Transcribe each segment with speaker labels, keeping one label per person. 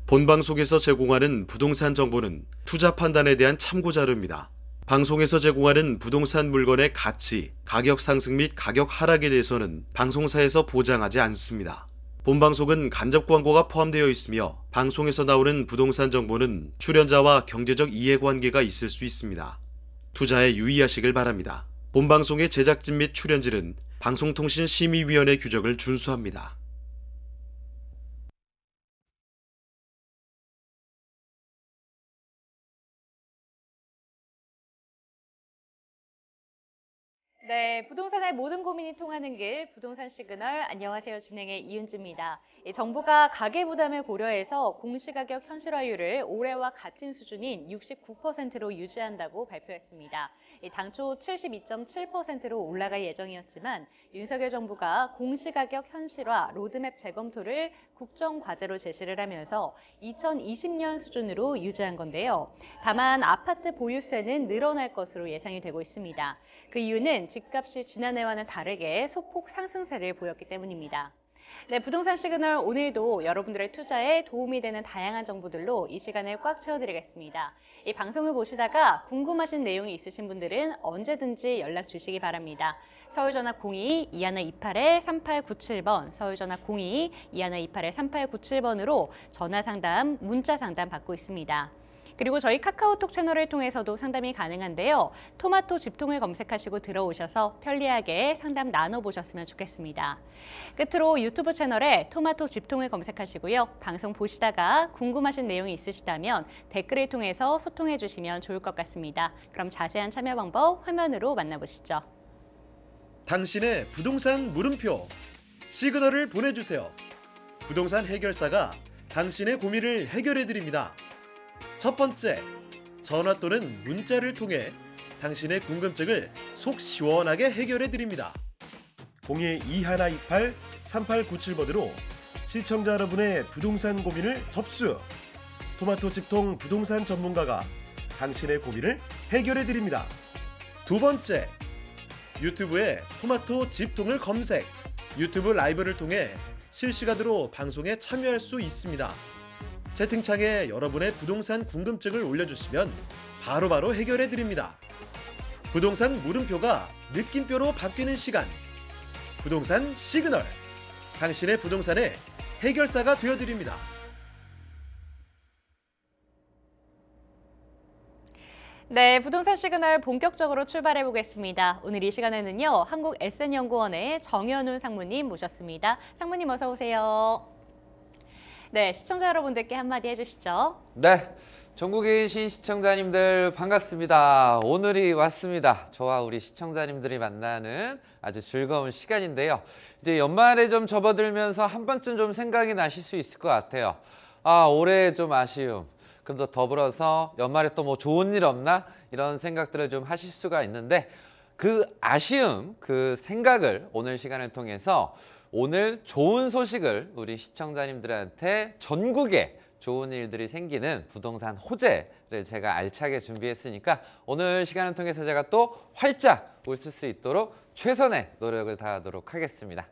Speaker 1: 본방송에서 제공하는 부동산 정보는 투자 판단에 대한 참고 자료입니다. 방송에서 제공하는 부동산 물건의 가치, 가격 상승 및 가격 하락에 대해서는 방송사에서 보장하지 않습니다. 본방송은 간접 광고가 포함되어 있으며 방송에서 나오는 부동산 정보는 출연자와 경제적 이해관계가 있을 수 있습니다. 투자에 유의하시길 바랍니다. 본방송의 제작진 및 출연진은 방송통신심의위원회 규정을 준수합니다.
Speaker 2: 네, 부동산의 모든 고민이 통하는 길, 부동산 시그널. 안녕하세요. 진행의 이은지입니다. 정부가 가계부담을 고려해서 공시가격 현실화율을 올해와 같은 수준인 69%로 유지한다고 발표했습니다. 당초 72.7%로 올라갈 예정이었지만 윤석열 정부가 공시가격 현실화 로드맵 재검토를 국정과제로 제시를 하면서 2020년 수준으로 유지한 건데요. 다만 아파트 보유세는 늘어날 것으로 예상이 되고 있습니다. 그 이유는 집값이 지난해와는 다르게 소폭 상승세를 보였기 때문입니다. 네, 부동산 시그널 오늘도 여러분들의 투자에 도움이 되는 다양한 정보들로 이 시간을 꽉 채워드리겠습니다. 이 방송을 보시다가 궁금하신 내용이 있으신 분들은 언제든지 연락 주시기 바랍니다. 서울전화 02-2128-3897번, 서울전화 02-2128-3897번으로 전화상담, 문자상담 받고 있습니다. 그리고 저희 카카오톡 채널을 통해서도 상담이 가능한데요. 토마토 집통을 검색하시고 들어오셔서 편리하게 상담 나눠보셨으면 좋겠습니다. 끝으로 유튜브 채널에 토마토 집통을 검색하시고요. 방송 보시다가 궁금하신 내용이 있으시다면 댓글을 통해서 소통해 주시면 좋을 것 같습니다. 그럼 자세한 참여 방법 화면으로 만나보시죠.
Speaker 3: 당신의 부동산 물음표, 시그널을 보내주세요. 부동산 해결사가 당신의 고민을 해결해드립니다. 첫 번째, 전화 또는 문자를 통해 당신의 궁금증을 속 시원하게 해결해드립니다. 02-2128-3897번으로 시청자 여러분의 부동산 고민을 접수! 토마토 집통 부동산 전문가가 당신의 고민을 해결해드립니다. 두 번째, 유튜브에 토마토 집통을 검색! 유튜브 라이브를 통해 실시간으로 방송에 참여할 수 있습니다. 채팅창에 여러분의 부동산 궁금증을 올려주시면 바로바로 해결해드립니다. 부동산 물음표가 느낌표로 바뀌는 시간. 부동산 시그널. 당신의 부동산의 해결사가 되어드립니다.
Speaker 2: 네, 부동산 시그널 본격적으로 출발해 보겠습니다. 오늘 이 시간에는요, 한국SN연구원의 정현훈 상무님 모셨습니다. 상무님 어서 오세요. 네, 시청자 여러분들께 한마디 해주시죠.
Speaker 4: 네, 전국에 계신 시청자님들 반갑습니다. 오늘이 왔습니다. 저와 우리 시청자님들이 만나는 아주 즐거운 시간인데요. 이제 연말에 좀 접어들면서 한 번쯤 좀 생각이 나실 수 있을 것 같아요. 올해 좀 아쉬움. 그럼 또 더불어서 연말에 또 뭐 좋은 일 없나? 이런 생각들을 좀 하실 수가 있는데 그 아쉬움, 그 생각을 오늘 시간을 통해서 오늘 좋은 소식을 우리 시청자님들한테 전국에 좋은 일들이 생기는 부동산 호재를 제가 알차게 준비했으니까 오늘 시간을 통해서 제가 또 활짝 웃을 수 있도록 최선의 노력을 다하도록 하겠습니다.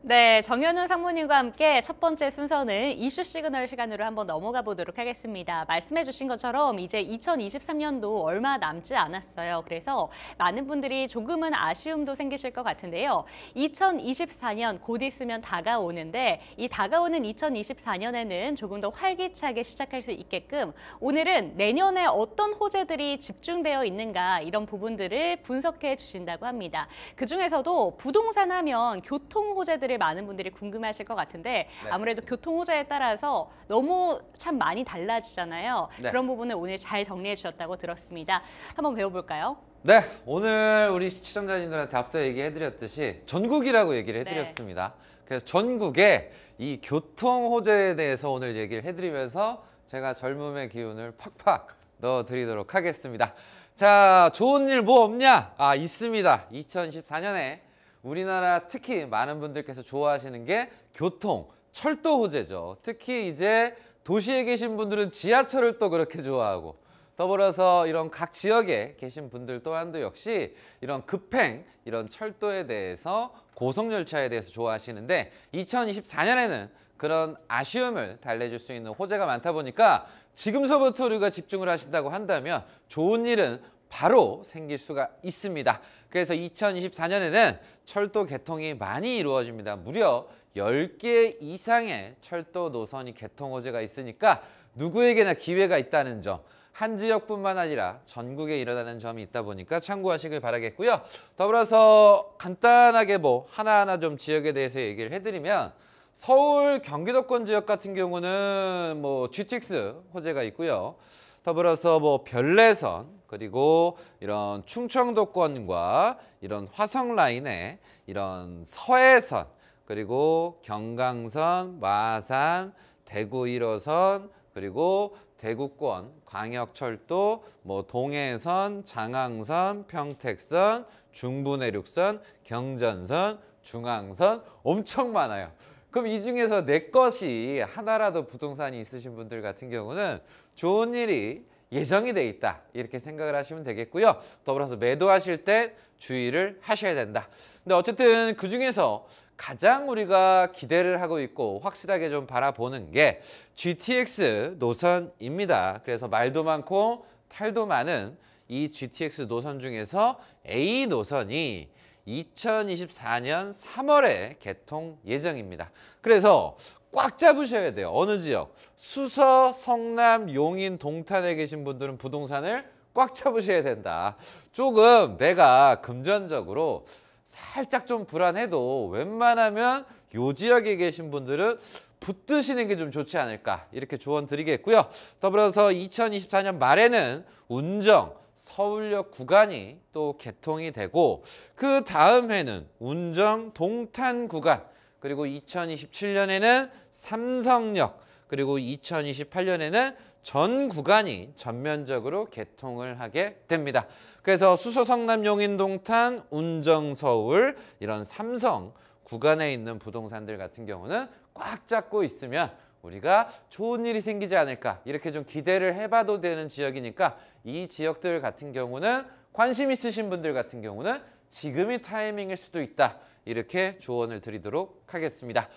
Speaker 2: 네, 정현훈 상무님과 함께 첫 번째 순서는 이슈 시그널 시간으로 한번 넘어가 보도록 하겠습니다. 말씀해 주신 것처럼 이제 2023년도 얼마 남지 않았어요. 그래서 많은 분들이 조금은 아쉬움도 생기실 것 같은데요. 2024년 곧 있으면 다가오는데 이 다가오는 2024년에는 조금 더 활기차게 시작할 수 있게끔 오늘은 내년에 어떤 호재들이 집중되어 있는가 이런 부분들을 분석해 주신다고 합니다. 그중에서도 부동산 하면 교통 호재들을 많은 분들이 궁금해하실 것 같은데
Speaker 4: 네.
Speaker 2: 아무래도 교통 호재에 따라서 너무 참 많이 달라지잖아요.
Speaker 4: 네.
Speaker 2: 그런 부분을 오늘 잘 정리해 주셨다고 들었습니다. 한번 배워볼까요?
Speaker 4: 네, 오늘 우리 시청자님들한테 앞서 얘기해드렸듯이 전국이라고 얘기를 해드렸습니다. 그래서 전국에 이 교통 호재에 대해서 오늘 얘기를 해드리면서 제가 젊음의 기운을 팍팍 넣어드리도록 하겠습니다. 자, 좋은 일 뭐 없냐? 있습니다. 2024년에 우리나라 특히 많은 분들께서 좋아하시는 게 교통, 철도 호재죠. 특히 이제 도시에 계신 분들은 지하철을 또 그렇게 좋아하고 더불어서 이런 각 지역에 계신 분들 또한도 역시 이런 급행, 이런 철도에 대해서 고속열차에 대해서 좋아하시는데 2024년에는 그런 아쉬움을 달래줄 수 있는 호재가 많다 보니까 지금서부터 우리가 집중을 하신다고 한다면 좋은 일은 바로 생길 수가 있습니다. 그래서 2024년에는 철도 개통이 많이 이루어집니다. 무려 10개 이상의 철도 노선이 개통 호재가 있으니까 누구에게나 기회가 있다는 점, 한 지역뿐만 아니라 전국에 일어나는 점이 있다 보니까 참고하시길 바라겠고요. 더불어서 간단하게 하나하나 좀 지역에 대해서 얘기를 해드리면 서울 경기도권 지역 같은 경우는 GTX 호재가 있고요. 더불어서 별내선, 그리고 이런 충청도권과 이런 화성 라인의 이런 서해선, 그리고 경강선, 마산, 대구 1호선, 그리고 대구권 광역철도, 동해선, 장항선, 평택선, 중부내륙선, 경전선, 중앙선 엄청 많아요. 그럼 이 중에서 내 것이 하나라도 부동산이 있으신 분들 같은 경우는 좋은 일이 예정이 돼 있다, 이렇게 생각을 하시면 되겠고요. 더불어서 매도하실 때 주의를 하셔야 된다. 근데 어쨌든 그중에서 가장 우리가 기대를 하고 있고 확실하게 좀 바라보는 게 GTX 노선입니다. 그래서 말도 많고 탈도 많은 이 GTX 노선 중에서 A 노선이 2024년 3월에 개통 예정입니다. 그래서 꽉 잡으셔야 돼요. 어느 지역? 수서, 성남, 용인, 동탄에 계신 분들은 부동산을 꽉 잡으셔야 된다. 조금 내가 금전적으로 살짝 좀 불안해도 웬만하면 요 지역에 계신 분들은 붙드시는 게 좀 좋지 않을까, 이렇게 조언 드리겠고요. 더불어서 2024년 말에는 운정, 서울역 구간이 또 개통이 되고 그 다음 해는 운정, 동탄 구간, 그리고 2027년에는 삼성역, 그리고 2028년에는 전 구간이 전면적으로 개통을 하게 됩니다. 그래서 수서, 성남, 용인, 동탄, 운정, 서울 이런 삼성 구간에 있는 부동산들 같은 경우는 꽉 잡고 있으면 우리가 좋은 일이 생기지 않을까, 이렇게 좀 기대를 해봐도 되는 지역이니까 이 지역들 같은 경우는 관심 있으신 분들 같은 경우는 지금이 타이밍일 수도 있다, 이렇게 조언을 드리도록 하겠습니다.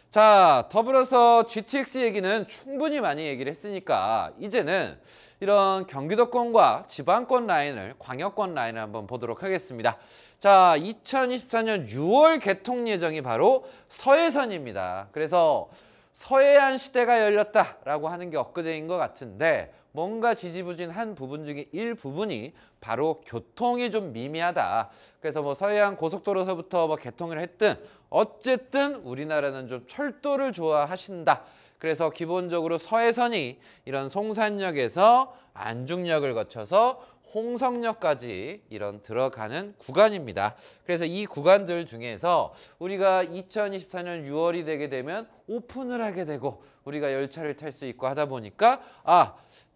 Speaker 4: 자, 더불어서 GTX 얘기는 충분히 많이 얘기를 했으니까 이제는 이런 경기도권과 지방권 라인을, 광역권 라인을 한번 보도록 하겠습니다. 자, 2024년 6월 개통 예정이 바로 서해선입니다. 그래서 서해안 시대가 열렸다라고 하는 게 엊그제인 것 같은데 뭔가 지지부진한 부분 중에 일부분이 바로 교통이 좀 미미하다. 그래서 서해안 고속도로서부터 개통을 했든 어쨌든 우리나라는 좀 철도를 좋아하신다. 그래서 기본적으로 서해선이 이런 송산역에서 안중역을 거쳐서 홍성역까지 이런 들어가는 구간입니다. 그래서 이 구간들 중에서 우리가 2024년 6월이 되게 되면 오픈을 하게 되고 우리가 열차를 탈 수 있고 하다 보니까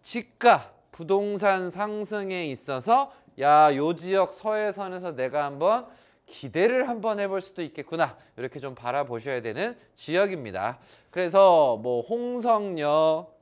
Speaker 4: 지가 부동산 상승에 있어서 요 지역 서해선에서 내가 한번 기대를 한번 해볼 수도 있겠구나, 이렇게 좀 바라보셔야 되는 지역입니다. 그래서 홍성역,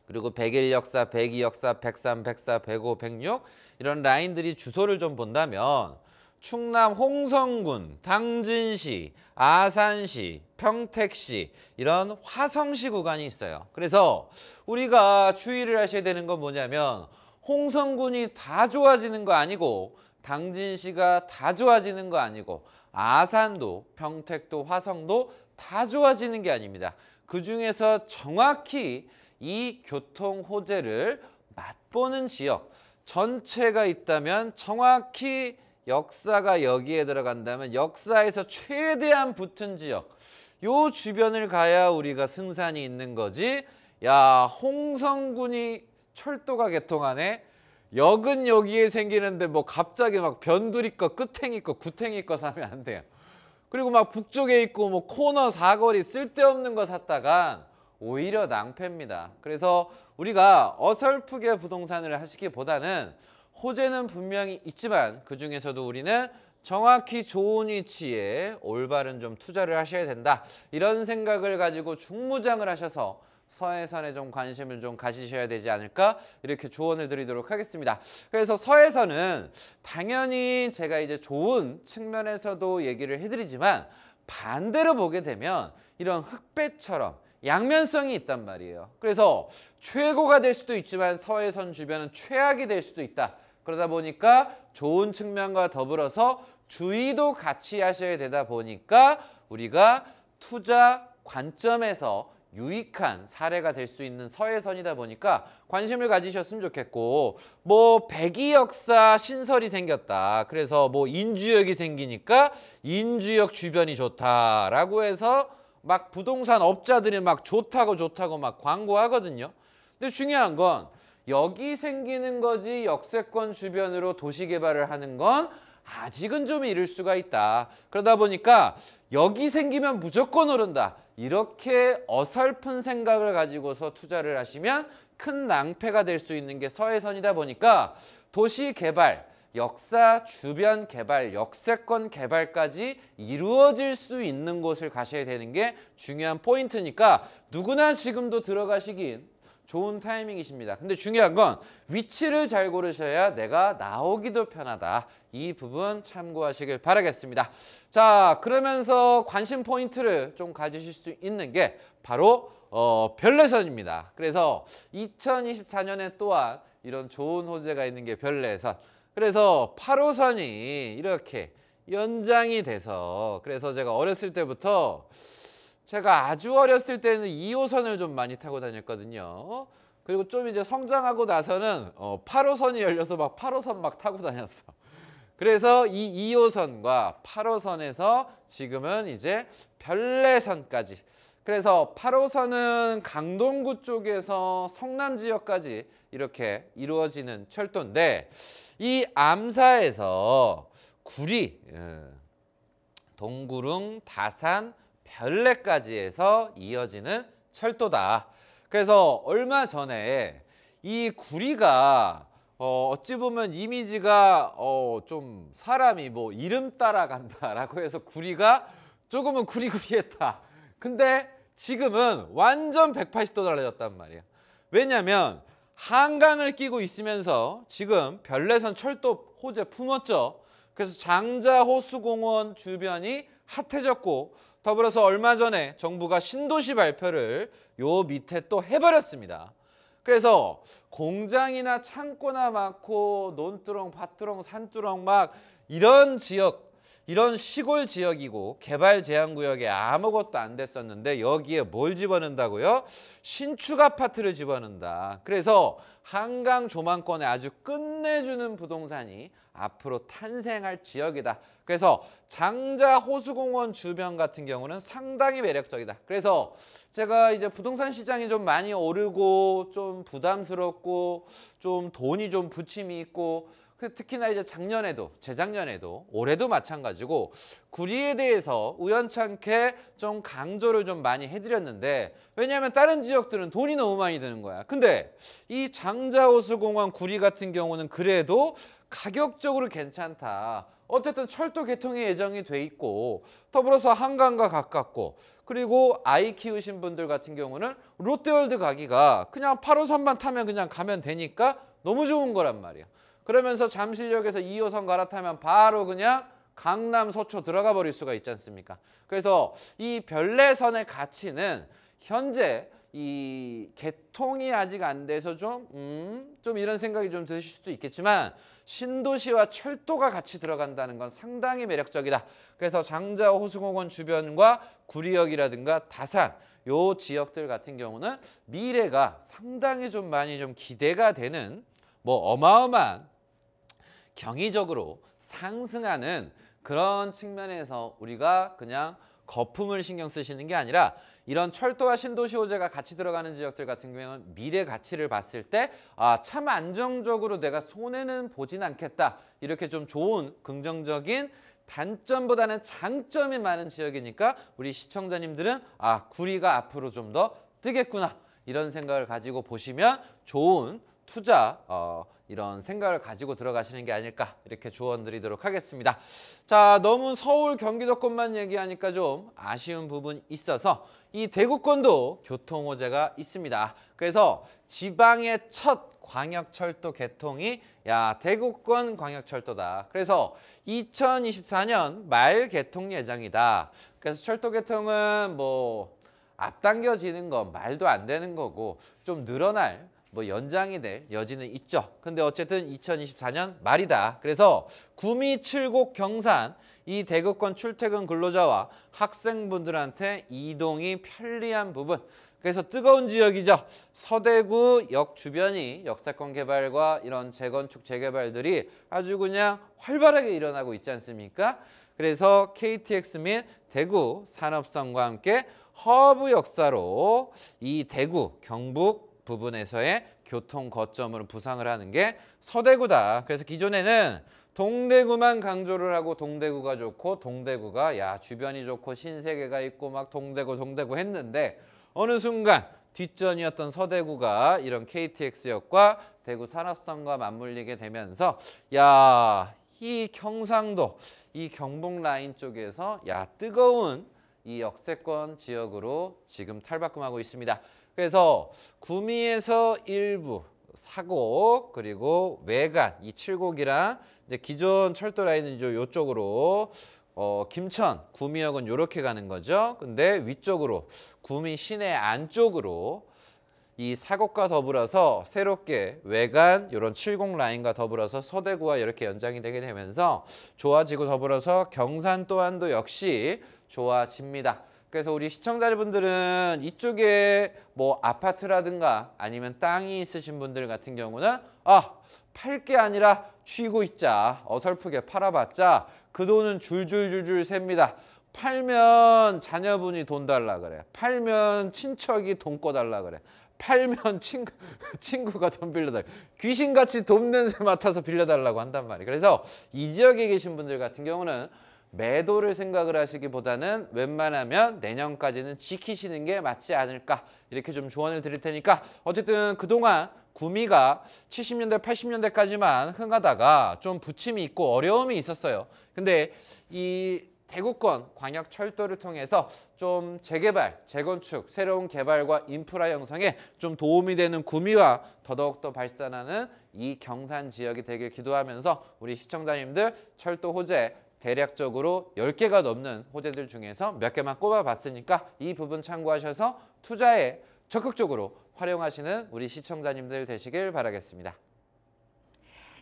Speaker 4: 그리고 101역사, 102역사, 103, 104, 105, 106 이런 라인들이 주소를 좀 본다면 충남 홍성군, 당진시, 아산시, 평택시 이런 화성시 구간이 있어요. 그래서 우리가 주의를 하셔야 되는 건 뭐냐면 홍성군이 다 좋아지는 거 아니고 당진시가 다 좋아지는 거 아니고 아산도, 평택도, 화성도 다 좋아지는 게 아닙니다. 그중에서 정확히 이 교통 호재를 맛보는 지역 전체가 있다면 정확히 역사가 여기에 들어간다면 역사에서 최대한 붙은 지역 요 주변을 가야 우리가 승산이 있는 거지. 홍성군이 철도가 개통하네. 역은 여기에 생기는데 갑자기 변두리 거, 끝행이 거, 구탱이 거 사면 안 돼요. 그리고 북쪽에 있고 코너 사거리 쓸데없는 거 샀다가 오히려 낭패입니다. 그래서 우리가 어설프게 부동산을 하시기보다는 호재는 분명히 있지만 그중에서도 우리는 정확히 좋은 위치에 올바른 좀 투자를 하셔야 된다. 이런 생각을 가지고 중무장을 하셔서 서해선에 좀 관심을 좀 가지셔야 되지 않을까, 이렇게 조언을 드리도록 하겠습니다. 그래서 서해선은 당연히 제가 이제 좋은 측면에서도 얘기를 해드리지만 반대로 보게 되면 이런 흑배처럼 양면성이 있단 말이에요. 그래서 최고가 될 수도 있지만 서해선 주변은 최악이 될 수도 있다. 그러다 보니까 좋은 측면과 더불어서 주의도 같이 하셔야 되다 보니까 우리가 투자 관점에서 유익한 사례가 될 수 있는 서해선이다 보니까 관심을 가지셨으면 좋겠고, 뭐 백이역사 신설이 생겼다. 그래서 뭐 인주역이 생기니까 인주역 주변이 좋다라고 해서 막 부동산 업자들이 막 좋다고 막 광고하거든요. 근데 중요한 건 여기 생기는 거지 역세권 주변으로 도시 개발을 하는 건 아직은 좀 이를 수가 있다. 그러다 보니까 여기 생기면 무조건 오른다. 이렇게 어설픈 생각을 가지고서 투자를 하시면 큰 낭패가 될 수 있는 게 서해선이다 보니까 도시 개발, 역사 주변 개발, 역세권 개발까지 이루어질 수 있는 곳을 가셔야 되는 게 중요한 포인트니까 누구나 지금도 들어가시긴 좋은 타이밍이십니다. 근데 중요한 건 위치를 잘 고르셔야 내가 나오기도 편하다. 이 부분 참고하시길 바라겠습니다. 자, 그러면서 관심 포인트를 좀 가지실 수 있는 게 바로 별내선입니다. 그래서 2024년에 또한 이런 좋은 호재가 있는 게 별내선. 그래서 8호선이 이렇게 연장이 돼서, 그래서 제가 어렸을 때부터, 제가 아주 어렸을 때는 2호선을 좀 많이 타고 다녔거든요. 그리고 좀 이제 성장하고 나서는 8호선이 열려서 막 8호선 막 타고 다녔어. 그래서 이 2호선과 8호선에서 지금은 이제 별내선까지. 그래서 8호선은 강동구 쪽에서 성남 지역까지 이렇게 이루어지는 철도인데, 이 암사에서 구리, 동구릉, 다산, 별내까지 해서 이어지는 철도다. 그래서 얼마 전에 이 구리가 어찌 보면 이미지가 좀 사람이 뭐 이름 따라간다라고 해서 구리가 조금은 구리구리했다. 근데 지금은 완전 180도 달라졌단 말이에요. 왜냐하면 한강을 끼고 있으면서 지금 별내선 철도 호재 품었죠. 그래서 장자호수공원 주변이 핫해졌고, 더불어서 얼마 전에 정부가 신도시 발표를 요 밑에 또 해버렸습니다. 그래서 공장이나 창고나 많고 논두렁, 밭두렁, 산두렁 막 이런 지역, 이런 시골 지역이고 개발 제한 구역에 아무것도 안 됐었는데 여기에 뭘 집어넣는다고요? 신축 아파트를 집어넣는다. 그래서 한강 조망권에 아주 끝내주는 부동산이 앞으로 탄생할 지역이다. 그래서 장자호수공원 주변 같은 경우는 상당히 매력적이다. 그래서 제가 이제 부동산 시장이 좀 많이 오르고 좀 부담스럽고 좀 돈이 좀 부침이 있고, 특히나 이제 작년에도, 재작년에도, 올해도 마찬가지고 구리에 대해서 우연찮게 좀 강조를 좀 많이 해드렸는데, 왜냐하면 다른 지역들은 돈이 너무 많이 드는 거야. 근데 이 장자호수공원 구리 같은 경우는 그래도 가격적으로 괜찮다. 어쨌든 철도 개통이 예정이 돼 있고, 더불어서 한강과 가깝고, 그리고 아이 키우신 분들 같은 경우는 롯데월드 가기가 그냥 8호선만 타면 그냥 가면 되니까 너무 좋은 거란 말이야. 그러면서 잠실역에서 2호선 갈아타면 바로 그냥 강남 서초 들어가 버릴 수가 있지 않습니까? 그래서 이 별내선의 가치는 현재 이 개통이 아직 안 돼서 좀 이런 생각이 좀 드실 수도 있겠지만, 신도시와 철도가 같이 들어간다는 건 상당히 매력적이다. 그래서 장자호수공원 주변과 구리역이라든가 다산, 요 지역들 같은 경우는 미래가 상당히 좀 많이 좀 기대가 되는, 뭐 어마어마한 경이적으로 상승하는 그런 측면에서 우리가 그냥 거품을 신경 쓰시는 게 아니라, 이런 철도와 신도시 호재가 같이 들어가는 지역들 같은 경우는 미래 가치를 봤을 때 참 안정적으로 내가 손해는 보진 않겠다. 이렇게 좀 좋은 긍정적인 단점보다는 장점이 많은 지역이니까 우리 시청자님들은 구리가 앞으로 좀 더 뜨겠구나. 이런 생각을 가지고 보시면 좋은 투자 이런 생각을 가지고 들어가시는 게 아닐까, 이렇게 조언 드리도록 하겠습니다. 자, 너무 서울 경기도권만 얘기하니까 좀 아쉬운 부분이 있어서 이 대구권도 교통 호재가 있습니다. 그래서 지방의 첫 광역철도 개통이 대구권 광역철도다. 그래서 2024년 말 개통 예정이다. 그래서 철도 개통은 뭐 앞당겨지는 건 말도 안 되는 거고 좀 늘어날 연장이 될 여지는 있죠. 근데 어쨌든 2024년 말이다. 그래서 구미, 칠곡, 경산 이 대구권 출퇴근 근로자와 학생분들한테 이동이 편리한 부분. 그래서 뜨거운 지역이죠. 서대구 역 주변이 역세권 개발과 이런 재건축 재개발들이 아주 그냥 활발하게 일어나고 있지 않습니까? 그래서 KTX 및 대구 산업성과 함께 허브 역사로 이 대구, 경북 부분에서의 교통 거점으로 부상을 하는 게 서대구다. 그래서 기존에는 동대구만 강조를 하고 동대구가 좋고 동대구가 주변이 좋고 신세계가 있고 막 동대구 했는데 어느 순간 뒷전이었던 서대구가 이런 KTX역과 대구 산업성과 맞물리게 되면서 이 경상도, 이 경북 라인 쪽에서 뜨거운 이 역세권 지역으로 지금 탈바꿈하고 있습니다. 그래서 구미에서 일부, 사곡 그리고 외관 이 칠곡이랑 이제 기존 철도 라인은 이쪽으로 김천, 구미역은 이렇게 가는 거죠. 근데 위쪽으로 구미 시내 안쪽으로 이 사곡과 더불어서 새롭게 외관 이런 70 라인과 더불어서 서대구와 이렇게 연장이 되게 되면서 좋아지고 더불어서 경산 또한도 역시 좋아집니다. 그래서 우리 시청자분들은 이쪽에 뭐 아파트라든가 아니면 땅이 있으신 분들 같은 경우는 팔 게 아니라 쥐고 있자. 어설프게 팔아봤자 그 돈은 줄줄줄줄 셉니다. 팔면 자녀분이 돈 달라 그래. 팔면 친척이 돈 꺼달라 그래. 팔면 친구가 돈 빌려달라. 귀신같이 돈 냄새 맡아서 빌려달라고 한단 말이에요. 그래서 이 지역에 계신 분들 같은 경우는 매도를 생각을 하시기보다는 웬만하면 내년까지는 지키시는 게 맞지 않을까 이렇게 좀 조언을 드릴 테니까 어쨌든 그동안 구미가 70년대 80년대까지만 흥하다가 좀 부침이 있고 어려움이 있었어요. 근데 이 대구권 광역철도를 통해서 좀 재개발, 재건축, 새로운 개발과 인프라 형성에 좀 도움이 되는 구미와 더더욱더 발산하는 이 경산 지역이 되길 기도하면서 우리 시청자님들 철도 호재 대략적으로 10개가 넘는 호재들 중에서 몇 개만 꼽아봤으니까 이 부분 참고하셔서 투자에 적극적으로 활용하시는 우리 시청자님들 되시길 바라겠습니다.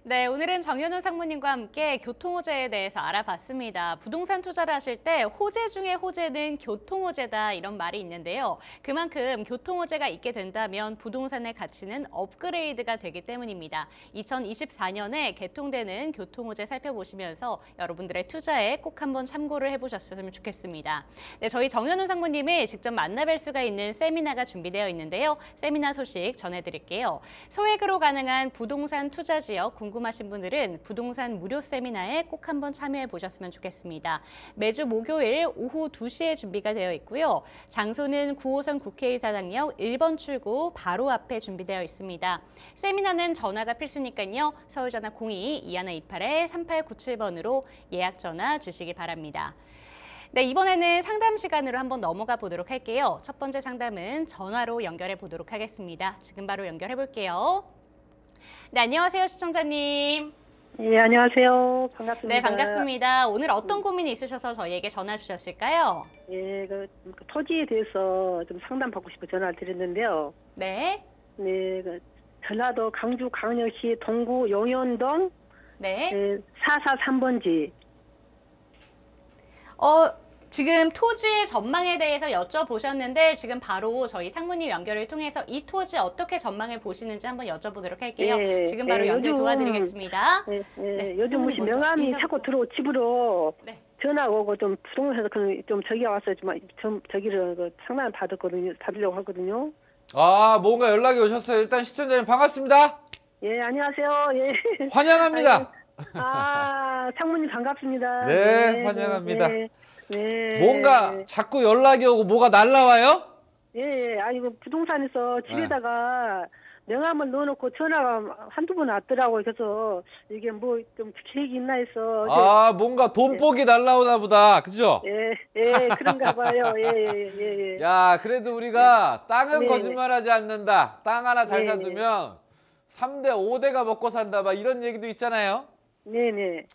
Speaker 2: 네, 오늘은 정현훈 상무님과 함께 교통호재에 대해서 알아봤습니다. 부동산 투자를 하실 때 호재 중에 호재는 교통호재다 이런 말이 있는데요. 그만큼 교통호재가 있게 된다면 부동산의 가치는 업그레이드가 되기 때문입니다. 2024년에 개통되는 교통호재 살펴보시면서 여러분들의 투자에 꼭 한번 참고를 해보셨으면 좋겠습니다. 네, 저희 정현훈 상무님이 직접 만나뵐 수가 있는 세미나가 준비되어 있는데요. 세미나 소식 전해드릴게요. 소액으로 가능한 부동산 투자 지역 궁금하신 분들은 부동산 무료 세미나에 꼭 한번 참여해 보셨으면 좋겠습니다. 매주 목요일 오후 2시에 준비가 되어 있고요. 장소는 9호선 국회의사당역 1번 출구 바로 앞에 준비되어 있습니다. 세미나는 전화가 필수니까요. 서울전화 02-2128-3897번으로 예약 전화 주시기 바랍니다. 네, 이번에는 상담 시간으로 한번 넘어가 보도록 할게요. 첫 번째 상담은 전화로 연결해 보도록 하겠습니다. 지금 바로 연결해 볼게요. 네, 안녕하세요, 시청자님.
Speaker 5: 예, 안녕하세요. 반갑습니다.
Speaker 2: 네, 반갑습니다. 오늘 어떤 고민이 있으셔서 저희에게 전화 주셨을까요?
Speaker 5: 예, 그 토지에 대해서 좀 상담받고 싶어 전화를 드렸는데요.
Speaker 2: 네.
Speaker 5: 네, 전라도 강주 광역시 동구 용현동
Speaker 2: 네.
Speaker 5: 443번지.
Speaker 2: 지금 토지의 전망에 대해서 여쭤보셨는데 지금 바로 저희 상무님 연결을 통해서 이 토지 어떻게 전망을 보시는지 한번 여쭤보도록 할게요.
Speaker 5: 예,
Speaker 2: 지금 바로
Speaker 5: 예,
Speaker 2: 연결 도와드리겠습니다.
Speaker 5: 네, 요즘
Speaker 2: 상무님
Speaker 5: 무슨
Speaker 2: 먼저
Speaker 5: 명함이
Speaker 2: 인사
Speaker 5: 자꾸
Speaker 2: 부탁-
Speaker 5: 집으로
Speaker 2: 네.
Speaker 5: 전화 오고 좀 부동산에서 좀 저기가 와서 좀 저기를 상담 받으려고 하거든요.
Speaker 4: 뭔가 연락이 오셨어요. 일단 시청자님 반갑습니다.
Speaker 5: 예, 안녕하세요. 예.
Speaker 4: 환영합니다.
Speaker 5: 상무님 반갑습니다.
Speaker 4: 네, 환영합니다.
Speaker 5: 네.
Speaker 4: 뭔가 자꾸 연락이 오고 뭐가 날라와요?
Speaker 5: 예, 아이고 부동산에서 집에다가 명함을 넣어놓고 전화가 한두 번 왔더라고요. 그래서 이게 뭐 좀 계획이 있나 해서.
Speaker 4: 뭔가 돈복이 날라오나 보다. 그죠?
Speaker 5: 예, 그런가 봐요. 예.
Speaker 4: 야, 그래도 우리가 땅은
Speaker 5: 네.
Speaker 4: 거짓말하지 않는다. 땅 하나 잘
Speaker 5: 네.
Speaker 4: 사두면 3대 5대가 먹고 산다 막 이런 얘기도 있잖아요.
Speaker 5: 네네.